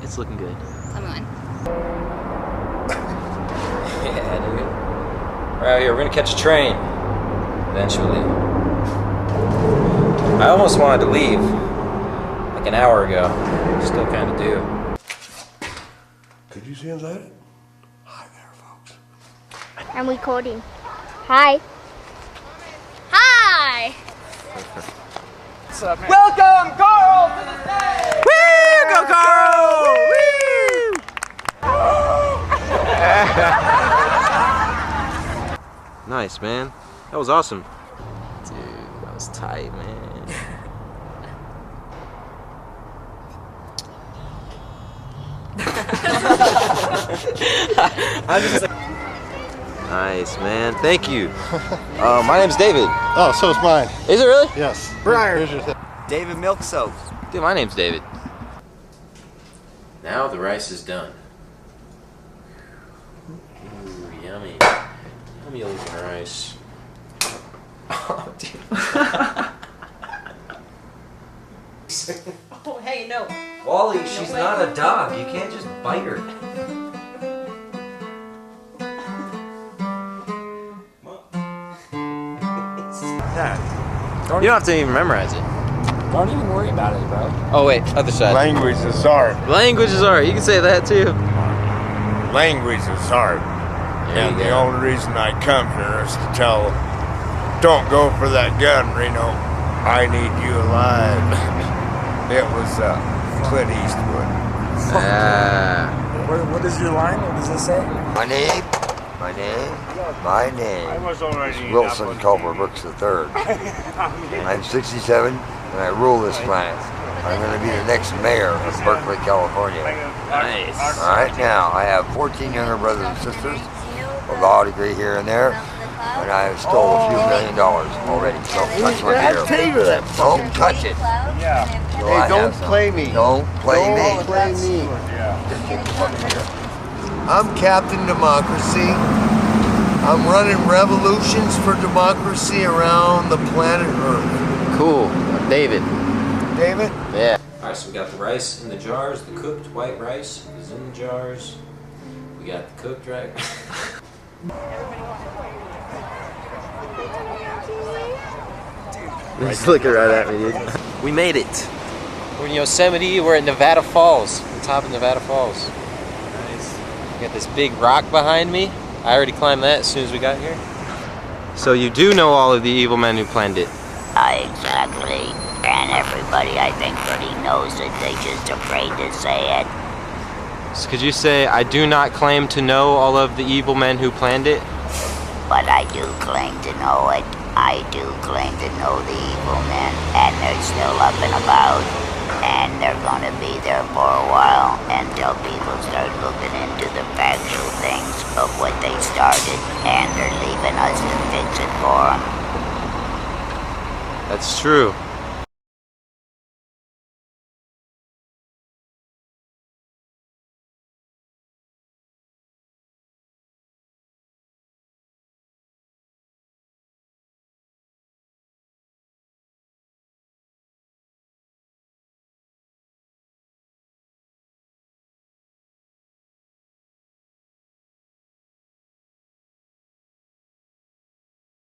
It's looking good. Tell me when. Yeah, dude. We're out here. We're gonna catch a train. Eventually. I almost wanted to leave. Like an hour ago. Still kind of do. Could you see inside? Hi there, folks. I'm recording. Hi. Hi! What's up, man? Welcome, Carl, to the stage! Woo! Go, Carl! Woo! Nice, man. That was awesome. Dude, that was tight, man. I'm just Nice, man. Thank you. My name's David. Oh, so is mine. Is it really? Yes. Briar. David Milk Soap. Dude, my name's David. Now the rice is done. Ooh, yummy. Yummy looking rice. Oh, dude. Oh, hey, no. Wally, she's not a dog. You can't just bite her. Dad. You don't have to even memorize it. Don't even worry about it, bro. Oh, wait. Other side. Language is art. Language is art. You can say that, too. Language is art. There And you the go. only reason I come here is to tell them, don't go for that gun, Reno. I need you alive. It was Clint Eastwood. What is your line? What does it say? My name is Wilson Culver Brooks III. I'm 67 and I rule this planet. I'm going to be the next mayor of Berkeley, California. Nice. Alright, now I have 14 younger brothers and sisters, a law degree here and there, and I've stole a few $1 million already. Don't touch my beer. Don't touch it. So hey, don't play me. Don't play me. Don't play me. I'm Captain Democracy. I'm running revolutions for democracy around the planet Earth. Cool. David. David? Yeah. Alright, so we got the rice in the jars, the cooked white rice is in the jars. We got the cooked right. He's looking right at me, dude. We made it. We're in Yosemite. We're at Nevada Falls. On top of Nevada Falls. Nice. We got this big rock behind me. I already climbed that as soon as we got here. So you do know all of the evil men who planned it? Exactly. And everybody, I think, already knows it. They're just afraid to say it. So could you say, I do not claim to know all of the evil men who planned it? But I do claim to know it. I do claim to know the evil men, and they're still up and about. And they're gonna be there for a while until people start looking into the factual things of what they started, and they're leaving us to fix it for them. That's true.